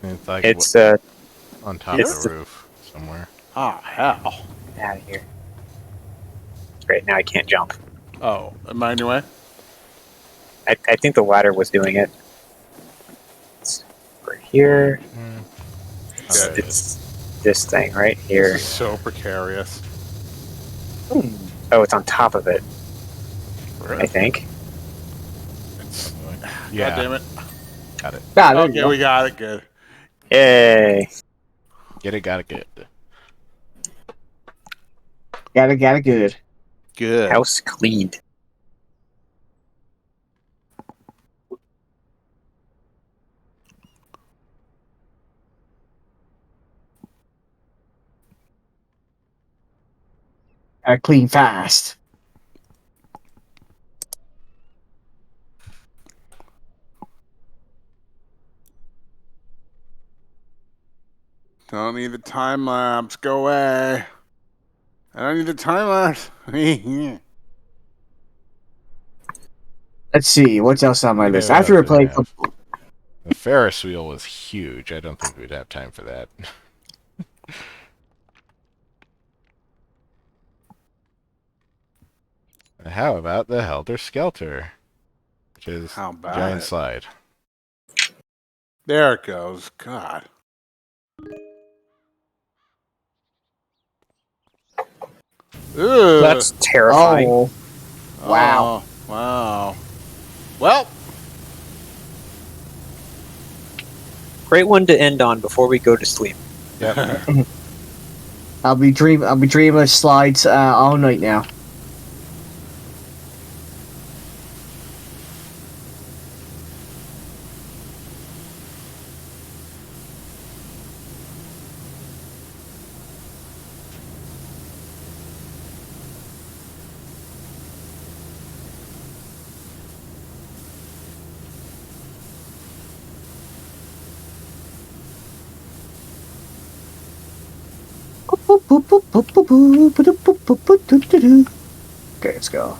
It's like It's on top it's of the- the roof somewhere. Ah, hell. out of here. Great, now I can't jump. Oh, am I in your way? I think the ladder was doing it. It's right here. Oh, there it is. It's this thing right here. This is so precarious. Oh, it's on top of it, I think. It's, Yeah. God damn it. Got it. Ah, there you Okay, go. we got it. Good. Yay! Get it, got it, get it. Got it good. Good. House cleaned. Gotta clean fast. Don't need the time lapse. Go away. I don't need the time lapse. Let's see, what's else on my Yeah, list? what After else we do play, we The Ferris wheel was huge. I don't think we'd have time for that. How about the Helter Skelter? Which is How a about giant it? slide. There it goes. God. Ugh. That's terrifying. oh, wow. Oh, wow. Well, Great one to end on before we go to sleep. I'll be dreaming of slides all night now. Okay, let's go.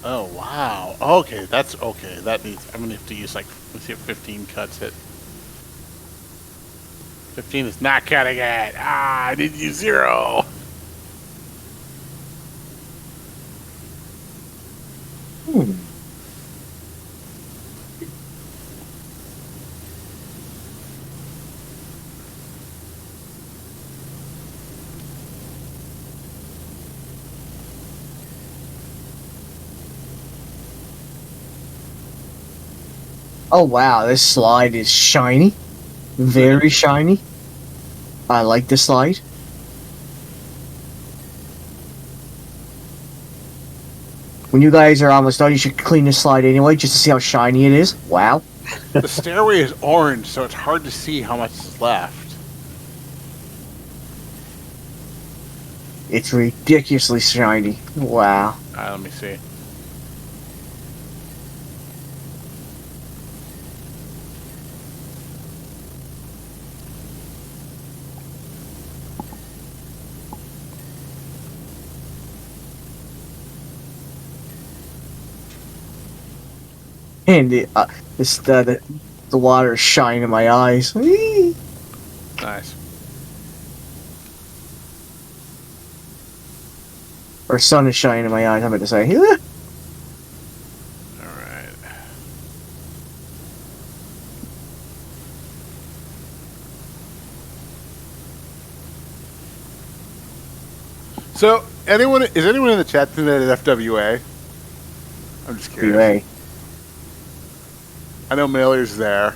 Oh wow. Okay, that's okay. That needs. I'm gonna have to use like. Let's see if 15 cuts it. 15 is not cutting it. Ah, I did use 0. Hmm. Oh wow, this slide is shiny. Very shiny. I like the slide. When you guys are almost done, you should clean the slide anyway, just to see how shiny it is. Wow. The stairway is orange, so it's hard to see how much is left. It's ridiculously shiny. Wow. Let me see. And the water is shining in my eyes. Whee! Nice. Or sun is shining in my eyes, I'm about to say. All right. So, is anyone in the chat tonight at FWA? I'm just curious. Anyway. I know Mailer's there.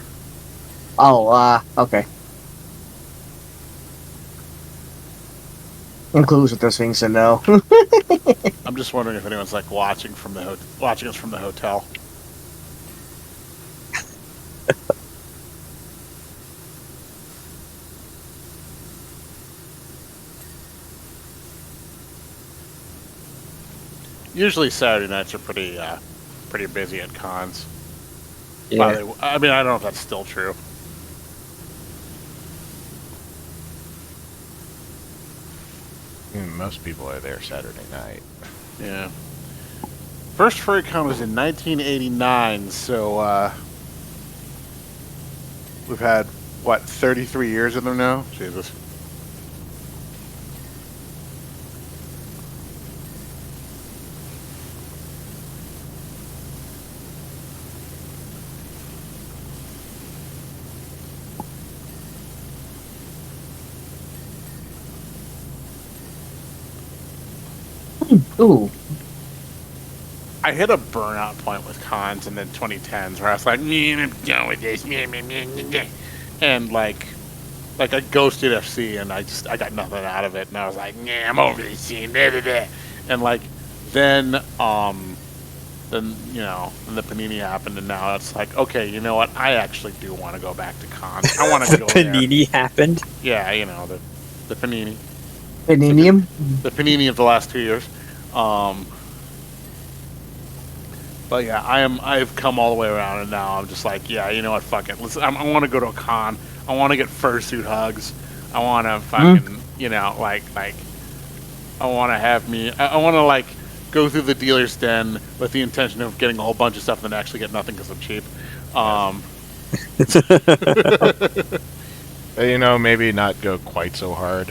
Oh, okay. I'm clues with those things to know. I'm just wondering if anyone's like watching us from the hotel. Usually Saturday nights are pretty busy at cons. Yeah. I mean, I don't know if that's still true. Most people are there Saturday night. Yeah. First FurryCon was in 1989, so we've had, 33 years of them now? Jesus. Ooh. I hit a burnout point with cons in the 2010s where I was like, I'm done with this. And like I ghosted FC and I got nothing out of it. And I was like, I'm over this scene. And like, then the Panini happened and now it's like, okay, you know what? I actually do want to go back to cons. I want to go there. Panini happened. Yeah, the Panini. Paninium? The Panini of the last 2 years. But yeah, I've come all the way around, and now I'm just like, yeah, you know what, fuck it. I want to go to a con. I want to get fursuit hugs. I want to fucking, I want to I want to like go through the dealer's den with the intention of getting a whole bunch of stuff and then actually get nothing because I'm cheap. Maybe not go quite so hard.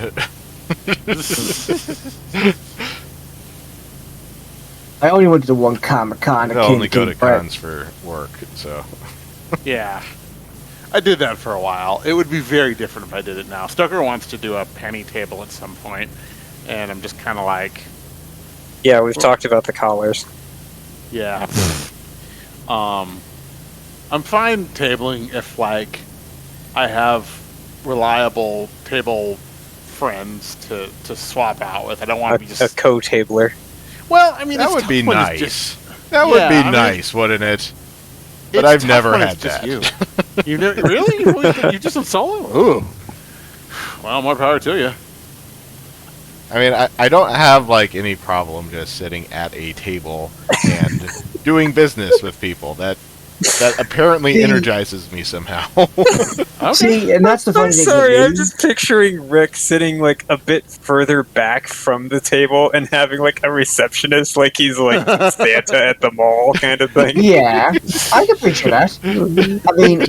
I only went to the one Comic-Con. I only go to cons for work, so. Yeah. I did that for a while. It would be very different if I did it now. Stucker wants to do a penny table at some point, and I'm just kind of like... Yeah, we've talked about the collars. Yeah. I'm fine tabling if, like, I have reliable table friends to swap out with. I don't want to be just... A co-tabler. Well, I mean, that would be nice. That would be nice, wouldn't it? But I've never had that. You never really? You just in solo? Ooh. Well, more power to you. I mean, I don't have like any problem just sitting at a table and doing business with people. That that apparently See- energizes me somehow. Okay. See, and that's the funny I'm thing. sorry, with I'm me. just picturing Rick sitting like a bit further back from the table and having like a receptionist, like he's like Santa at the mall kind of thing. Yeah, I can picture that. I mean,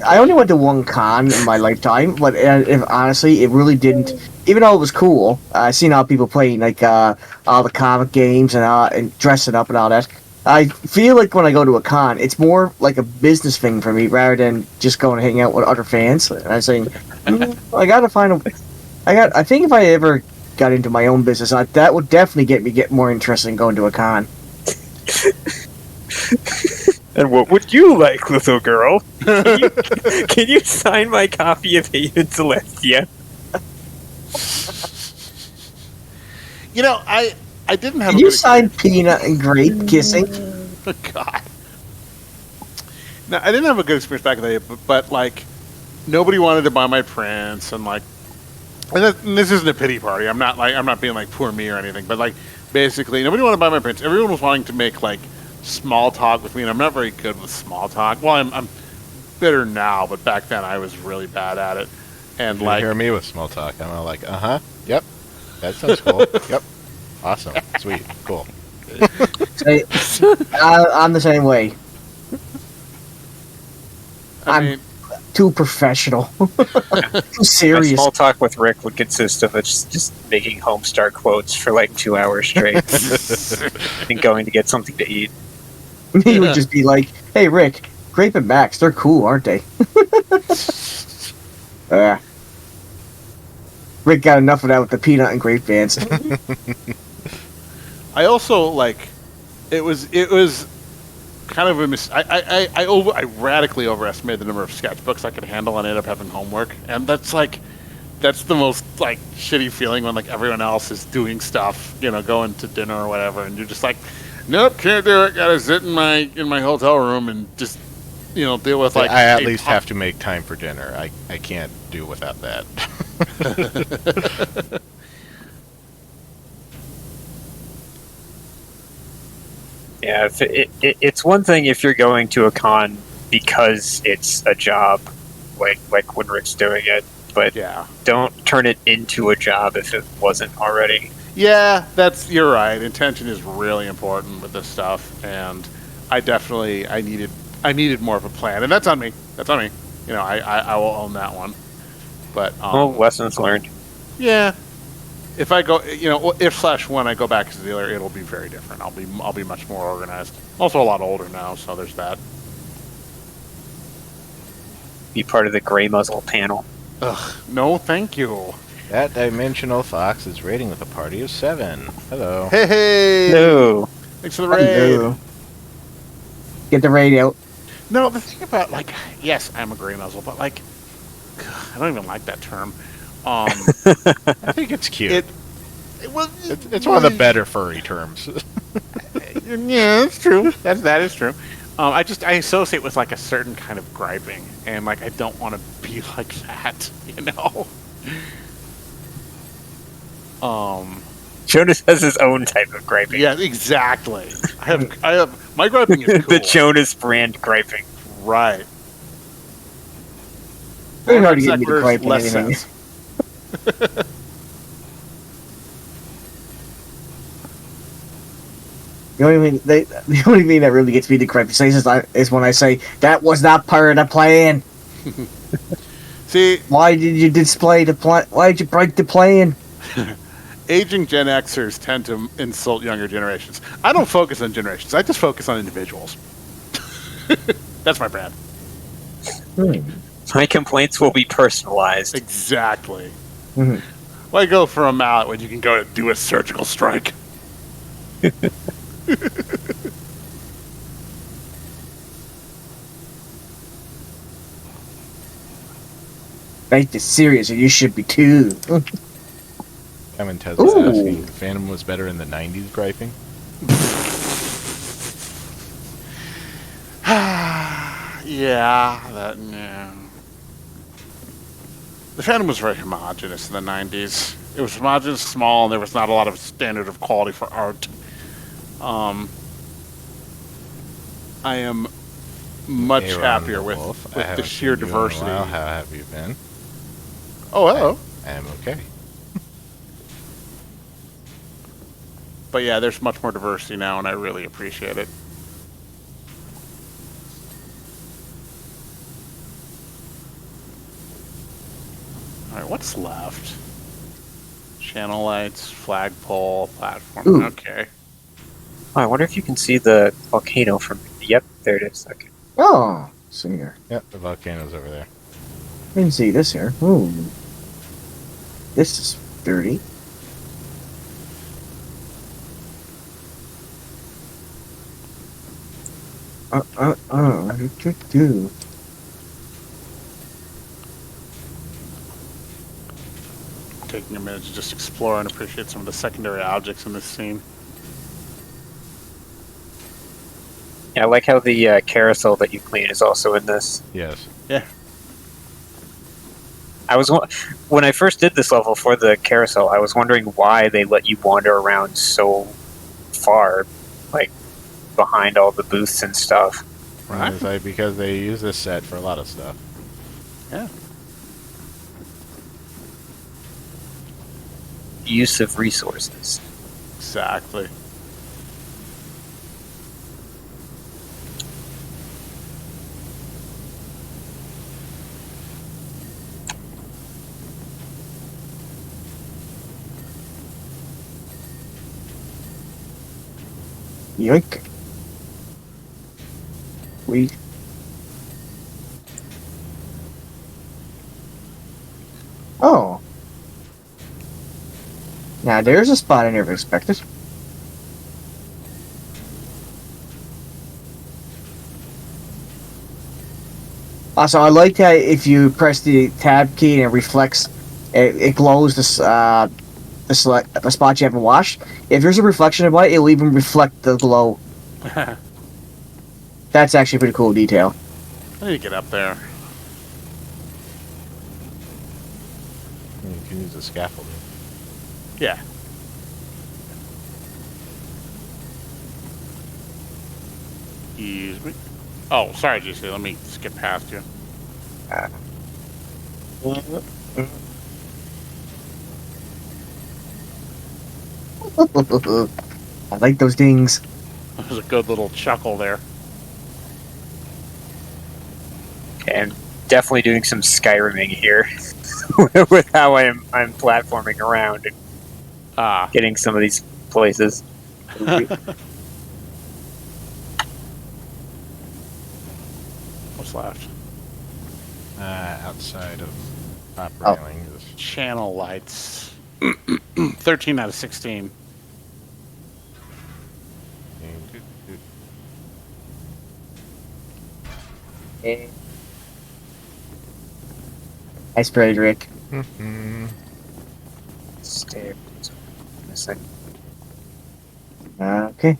I only went to one con in my lifetime, but if, honestly, it really didn't. Even though it was cool, I seen all people playing like all the comic games and dressing up and all that. I feel like when I go to a con, it's more like a business thing for me rather than just going to hang out with other fans. And I'm saying, I gotta find a. I think if I ever got into my own business, that would definitely get more interested in going to a con. And what would you like, little girl? Can you sign my copy of Haven Celestia? You know, I didn't have. Did a you good sign Peanut and Grape kissing? Oh, God. No, I didn't have a good experience back in the day, but like, nobody wanted to buy my prints, and like, and this isn't a pity party. I'm not being like poor me or anything, but like, basically, nobody wanted to buy my prints. Everyone was wanting to make like small talk with me, and I'm not very good with small talk. Well, I'm better now, but back then I was really bad at it. And You like, hear me with small talk, I'm all like, yep, that sounds cool, yep, awesome, sweet, cool. I'm the same way. I I'm mean, too professional. Too My serious. small talk with Rick would consist of just making Homestar quotes for like 2 hours straight and going to get something to eat. He would just be like, "Hey, Rick, Grape and Max, they're cool, aren't they?" Rick got enough of that with the Peanut and Grape bands. I also like, it was kind of a I radically overestimated the number of sketchbooks I could handle and ended up having homework, and that's the most like shitty feeling when like everyone else is doing stuff, you know, going to dinner or whatever, and you're just like, nope, can't do it. Gotta sit in my hotel room and just, you know, deal with like. I at least have to make time for dinner. I can't do without that. Yeah, it's one thing if you're going to a con because it's a job, like when Rick's doing it, but Yeah. don't turn it into a job if it wasn't already. Yeah, you're right. Intention is really important with this stuff, and I needed more of a plan, and that's on me. You know, I will own that one. But Well, lessons learned. yeah, if I go, you know, when I go back as a dealer, it'll be very different. I'll be much more organized. Also, a lot older now, so there's that. Be part of the gray muzzle panel. Ugh, no, thank you. That dimensional fox is rating with a party of 7. Hello. Hey, No. thanks for the raid. Hello. Get the radio. No, the thing about like, yes, I'm a gray muzzle, but like, I don't even like that term. I think it's cute. Well, It's one of the better furry terms. Yeah, that's true. That is true. I associate with like a certain kind of griping, and like I don't want to be like that, you know. Jonas has his own type of griping. Yeah, exactly. I have my griping is cool. The Jonas brand griping. Right. Very hard to get me to Sequiturs, gripe on less anything. sense. The only thing that really gets me to gripe is when I say that was not part of the plan. See, Why did you display the plan? Why did you break the plan? aging Gen Xers tend to insult younger generations. I don't focus on generations. I just focus on individuals. That's my brand. My complaints will be personalized. Exactly. Mhm. Why go for a mallet when you can go do a surgical strike? Take this serious, and you should be too. Kevin Tez was Ooh. asking if Phantom was better in the 90s griping. Yeah. The Phantom was very homogenous in the 90s. It was homogenous, small, and there was not a lot of standard of quality for art. I am much Aaron happier the with Wolf. I the haven't sheer seen you in a while. diversity. How have you been? Oh, hello. I am okay. But yeah, there's much more diversity now, and I really appreciate it. All right, what's left? Channel lights, flagpole, platform. Ooh. Okay. Oh, I wonder if you can see the volcano from. Yep, there it is. Okay. Oh, see here. Yep, the volcano's over there. I didn't see this here. Ooh. This is dirty. Do. Taking a minute to just explore and appreciate some of the secondary objects in this scene. Yeah, I like how the carousel that you clean is also in this. Yes. Yeah. When I first did this level for the carousel, I was wondering why they let you wander around so far, like behind all the booths and stuff. Right. It's like because they use this set for a lot of stuff. Yeah. Use of resources. Exactly. Yoink. We. Oh. Now there's a spot I never expected. Also, I like that if you press the tab key and it reflects, it glows the spot you haven't washed. If there's a reflection of it, it'll even reflect the glow. That's actually a pretty cool detail. I need to get up there. You can use the scaffolding. Yeah. Excuse me. Oh, sorry, JC. Let me skip past you. I like those dings. There's a good little chuckle there. Okay, I'm definitely doing some Skyriming here with how I'm platforming around and Ah. getting some of these places. What's left? Outside of top Oh. railing is Channel lights. 13 out of 16. Nice parade, Rick. Stairs. Missing. Okay.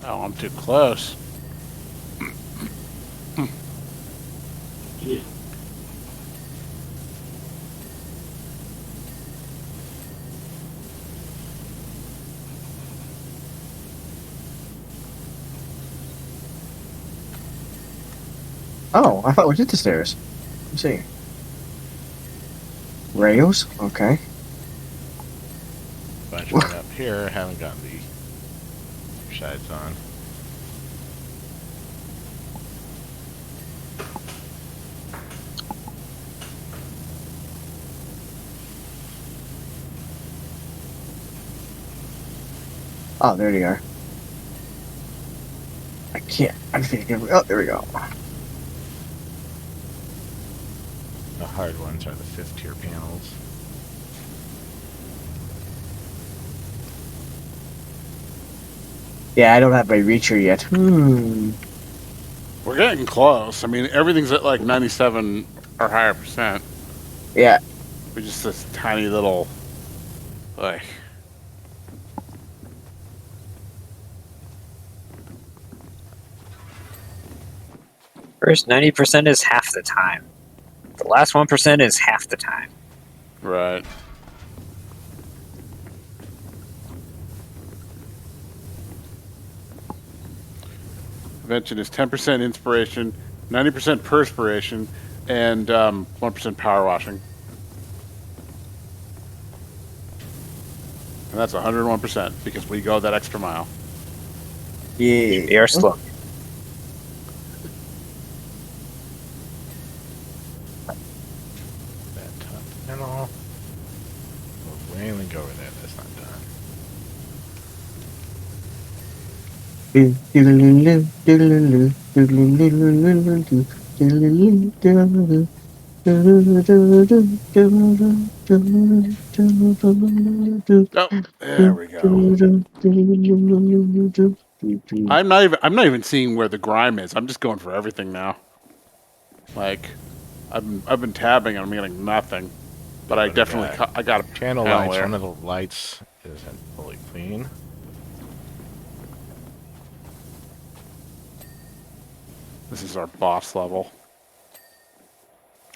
Oh, I'm too close. Oh, I thought we did the stairs. Let's see. Rails? Okay. bunch right up here. Haven't gotten the sides on. Oh, there you are. I can't. I think. Oh, there we go. The hard ones are the 5th tier panels. Yeah, I don't have my reacher yet. We're getting close. I mean, everything's at like 97 or higher percent. Yeah. We're just this tiny little, like. First 90% is half the time. The last 1% is half the time. Right. Invention is 10% inspiration, 90% perspiration, and 1% power washing. And that's 101% because we go that extra mile. Yeah. They are slow. That top panel. We'll mainly go over there. That's not done. Oh, there we go. I'm not even seeing where the grime is. I'm just going for everything now. Like, I've been tabbing and I'm getting nothing. But I What do we definitely got? I got a Channel panel lights. there. One of the lights isn't fully clean. This is our boss level.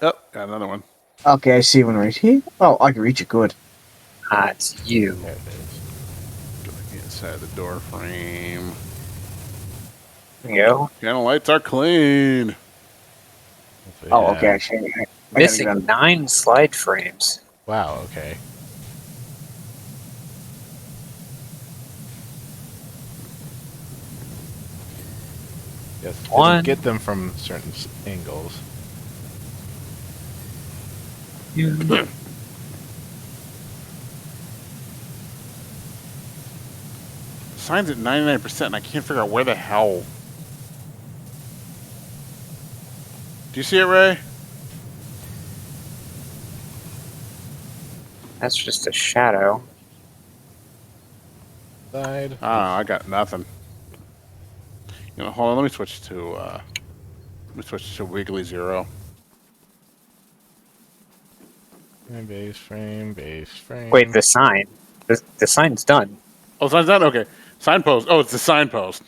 Oh, got another one. Okay, I see one right here. Oh, I can reach it. Good. Ah, it's you. There it is. Going inside the door frame. There you go. Panel lights are clean. So, Oh, yeah. okay. Actually, I gotta Missing get on. 9 slide frames. Wow. Okay. Yes. One. Get them from certain angles. Sign's at 99% and I can't figure out where the hell. Do you see it, Ray? That's just a shadow. Side. I got nothing. You know, hold on. Let me switch to Wiggly Zero. Base frame. Base frame. Wait, the sign. The sign's done. Oh, sign's done. Okay, signpost. Oh, it's the signpost.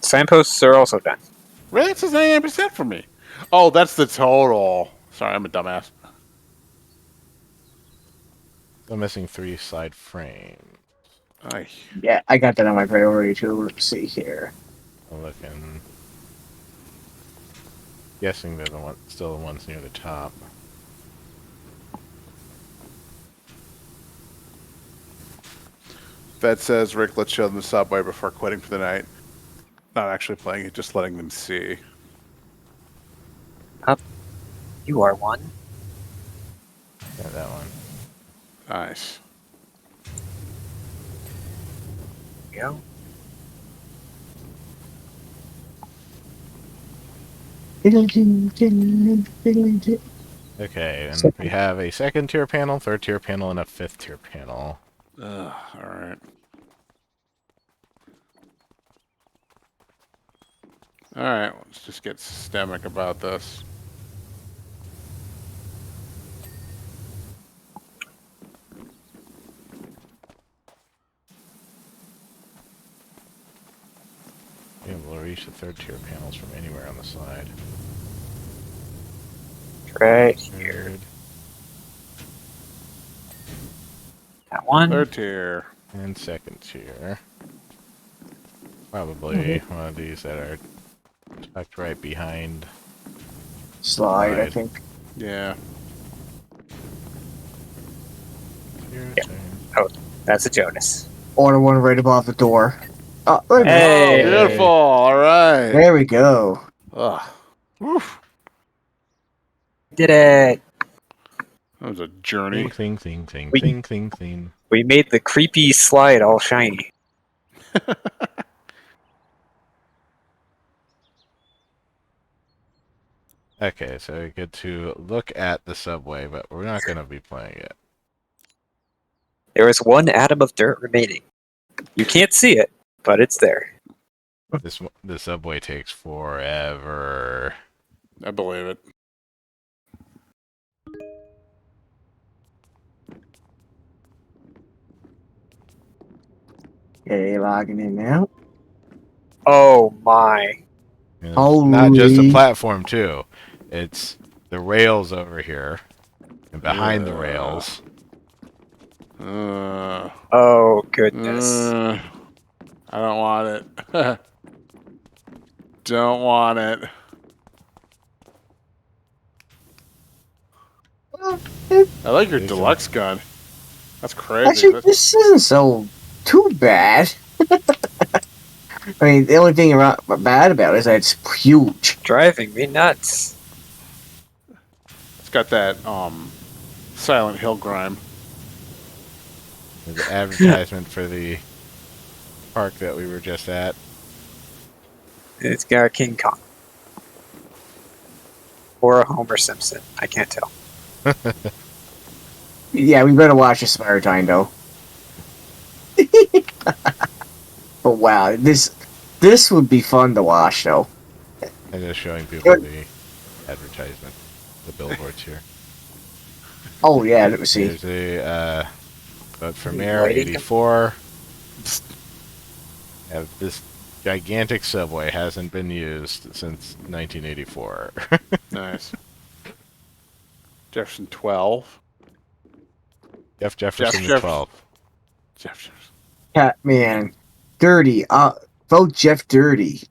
Signposts are also done. Really, it says 99% for me. Oh, that's the total. Sorry, I'm a dumbass. I'm missing 3 side frames. Aye. Yeah, I got that on my priority too. Let's see here. I'm looking. Guessing they're still the ones near the top. That says, Rick, let's show them the subway before quitting for the night. Not actually playing it, just letting them see. You are one. Yeah, that one. Nice. There you go. Okay, and we have a 2nd tier panel, 3rd tier panel, and a 5th tier panel. Alright. Alright, let's just get systemic about this. Be able to reach the 3rd tier panels from anywhere on the side. Right here. 3rd That one. Third tier. and 2nd tier. Probably one of these that are tucked right behind. Slide, I Slide. think. Yeah. Your Yeah. turn. That's a Jonas. Or the one right above the door. Oh, wait a minute. Hey. Beautiful. Alright. There we go. Ugh. Woof. Did it. That was a journey. Cling, cling, cling, We- cling, cling, cling. We made the creepy slide all shiny. Okay, so we get to look at the subway, but we're not going to be playing it. There is one atom of dirt remaining. You can't see it, but it's there. The subway takes forever. I believe it. Okay, logging in now. Oh my. And it's not just a Holy- platform, too. It's the rails over here. And behind the rails. Oh goodness. I don't want it. don't want it. I like your deluxe gun. That's crazy. Actually, this isn't so too bad. I mean, the only thing bad about it is that it's huge. Driving me nuts. It's got that Silent Hill grime. The advertisement for the park that we were just at. It's got a King Kong. Or a Homer Simpson. I can't tell. Yeah, we better watch this some other time, though. But wow, this would be fun to watch, though. I'm just showing people the advertisement, the billboards here. Oh yeah, let me see. There's a vote for mayor 84. This gigantic subway hasn't been used since 1984. Nice. Jefferson 12. Jeff Jefferson Jeff- 12. Jefferson. Catman, Dirty. Vote Jeff Dirty.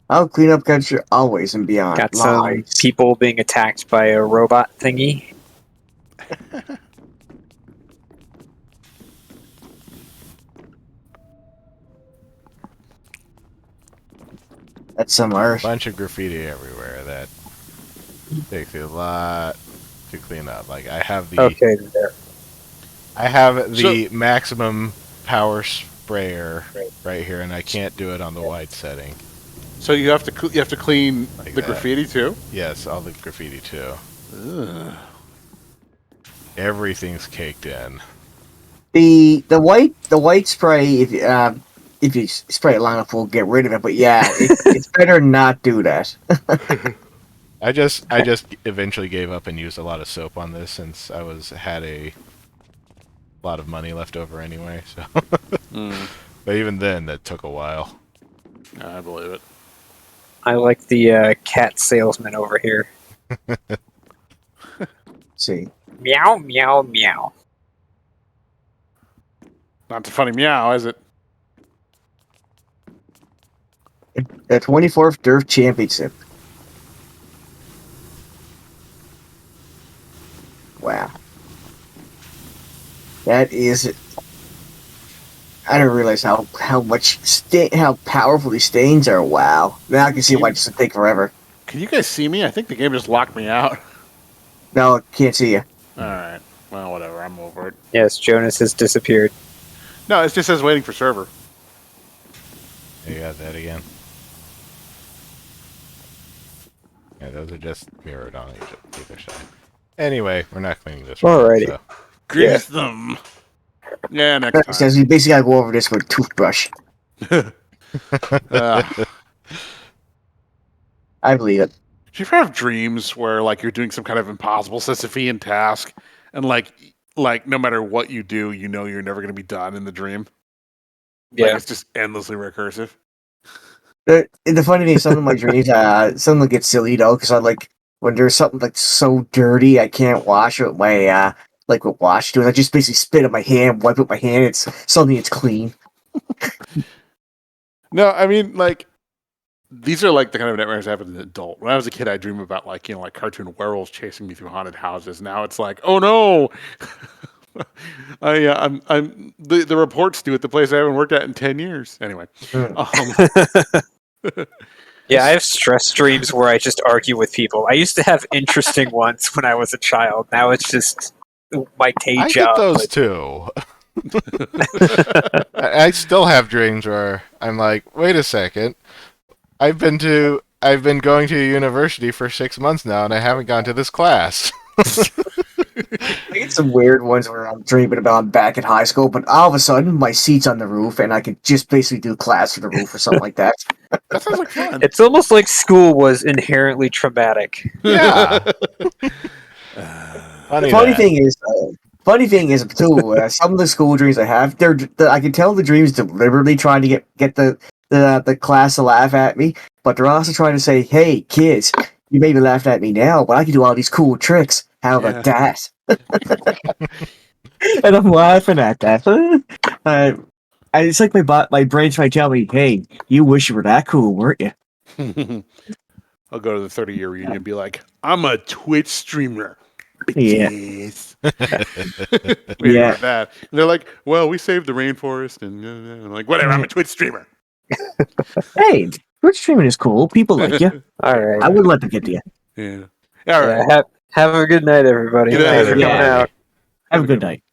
I'll clean up country always and beyond. Got some Lies. people being attacked by a robot thingy. That's some art. Bunch of graffiti everywhere that takes a lot to clean up. Like I have the Okay, there. I have the maximum power sprayer right here, and I can't do it on the wide setting. So you have to clean Like the that. graffiti too? Yes, all the graffiti too. Ugh. Everything's caked in. The white spray. If you spray it long enough, we'll get rid of it. But yeah, it's better not do that. I just eventually gave up and used a lot of soap on this since I had a lot of money left over anyway. So, but even then, that took a while. I believe it. I like the cat salesman over here. See, Meow, meow, meow. Not the funny meow, is it? the 24th Dirt Championship. Wow, that is. I didn't realize how powerful these stains are. Wow, now I can see why this would take forever. Can you guys see me? I think the game just locked me out. No, can't see you. Alright. Well, whatever. I'm over it. Yes, Jonas has disappeared. No, it just says waiting for server. You got that again. Yeah, those are just mirrored on either side. Anyway, we're not cleaning this one. Alrighty. So. Grease them. Yeah, next It time. says you basically gotta go over this with a toothbrush. I believe it. Do you ever have dreams where like you're doing some kind of impossible Sisyphean task, and like no matter what you do, you know you're never going to be done in the dream? Like, it's just endlessly recursive. The funny thing is, some of my dreams, some of them get silly though, because I like when there's something like so dirty I can't wash it with my with wash doing. I just basically spit in my hand, wipe it with my hand. It's suddenly it's clean. No, I mean like these are like the kind of nightmares I have as an adult. When I was a kid, I dream about like cartoon werewolves chasing me through haunted houses. Now it's like, oh no. I'm the reports due at the place I haven't worked at in 10 years. Anyway. Yeah, I have stress dreams where I just argue with people. I used to have interesting ones when I was a child. Now it's just my day I job. get those too. I still have dreams where I'm like, wait a second. I've been going to a university for 6 months now, and I haven't gone to this class. I get some weird ones where I'm dreaming about I'm back in high school, but all of a sudden my seat's on the roof, and I could just basically do class from the roof or something like that. That sounds like fun. It's almost like school was inherently traumatic. Yeah. Funny thing is too, some of the school dreams I have, I can tell the dreams deliberately trying to get the class to laugh at me, but they're also trying to say, "Hey, kids, you may be laughing at me now, but I can do all these cool tricks. How about that?" And I'm laughing at that. It's like my brain trying to tell me, "Hey, you wish you were that cool, weren't you?" I'll go to the 30-year reunion and be like, I'm a Twitch streamer. Yeah. Bitches. Yeah. Like that. And they're like, well, we saved the rainforest. And I'm like, whatever, I'm a Twitch streamer. Hey, Twitch streaming is cool. People like you. All right. I wouldn't let them get to you. Yeah. All right. Have a good night, everybody. Good night, Thanks for coming everybody. out. Have a good night.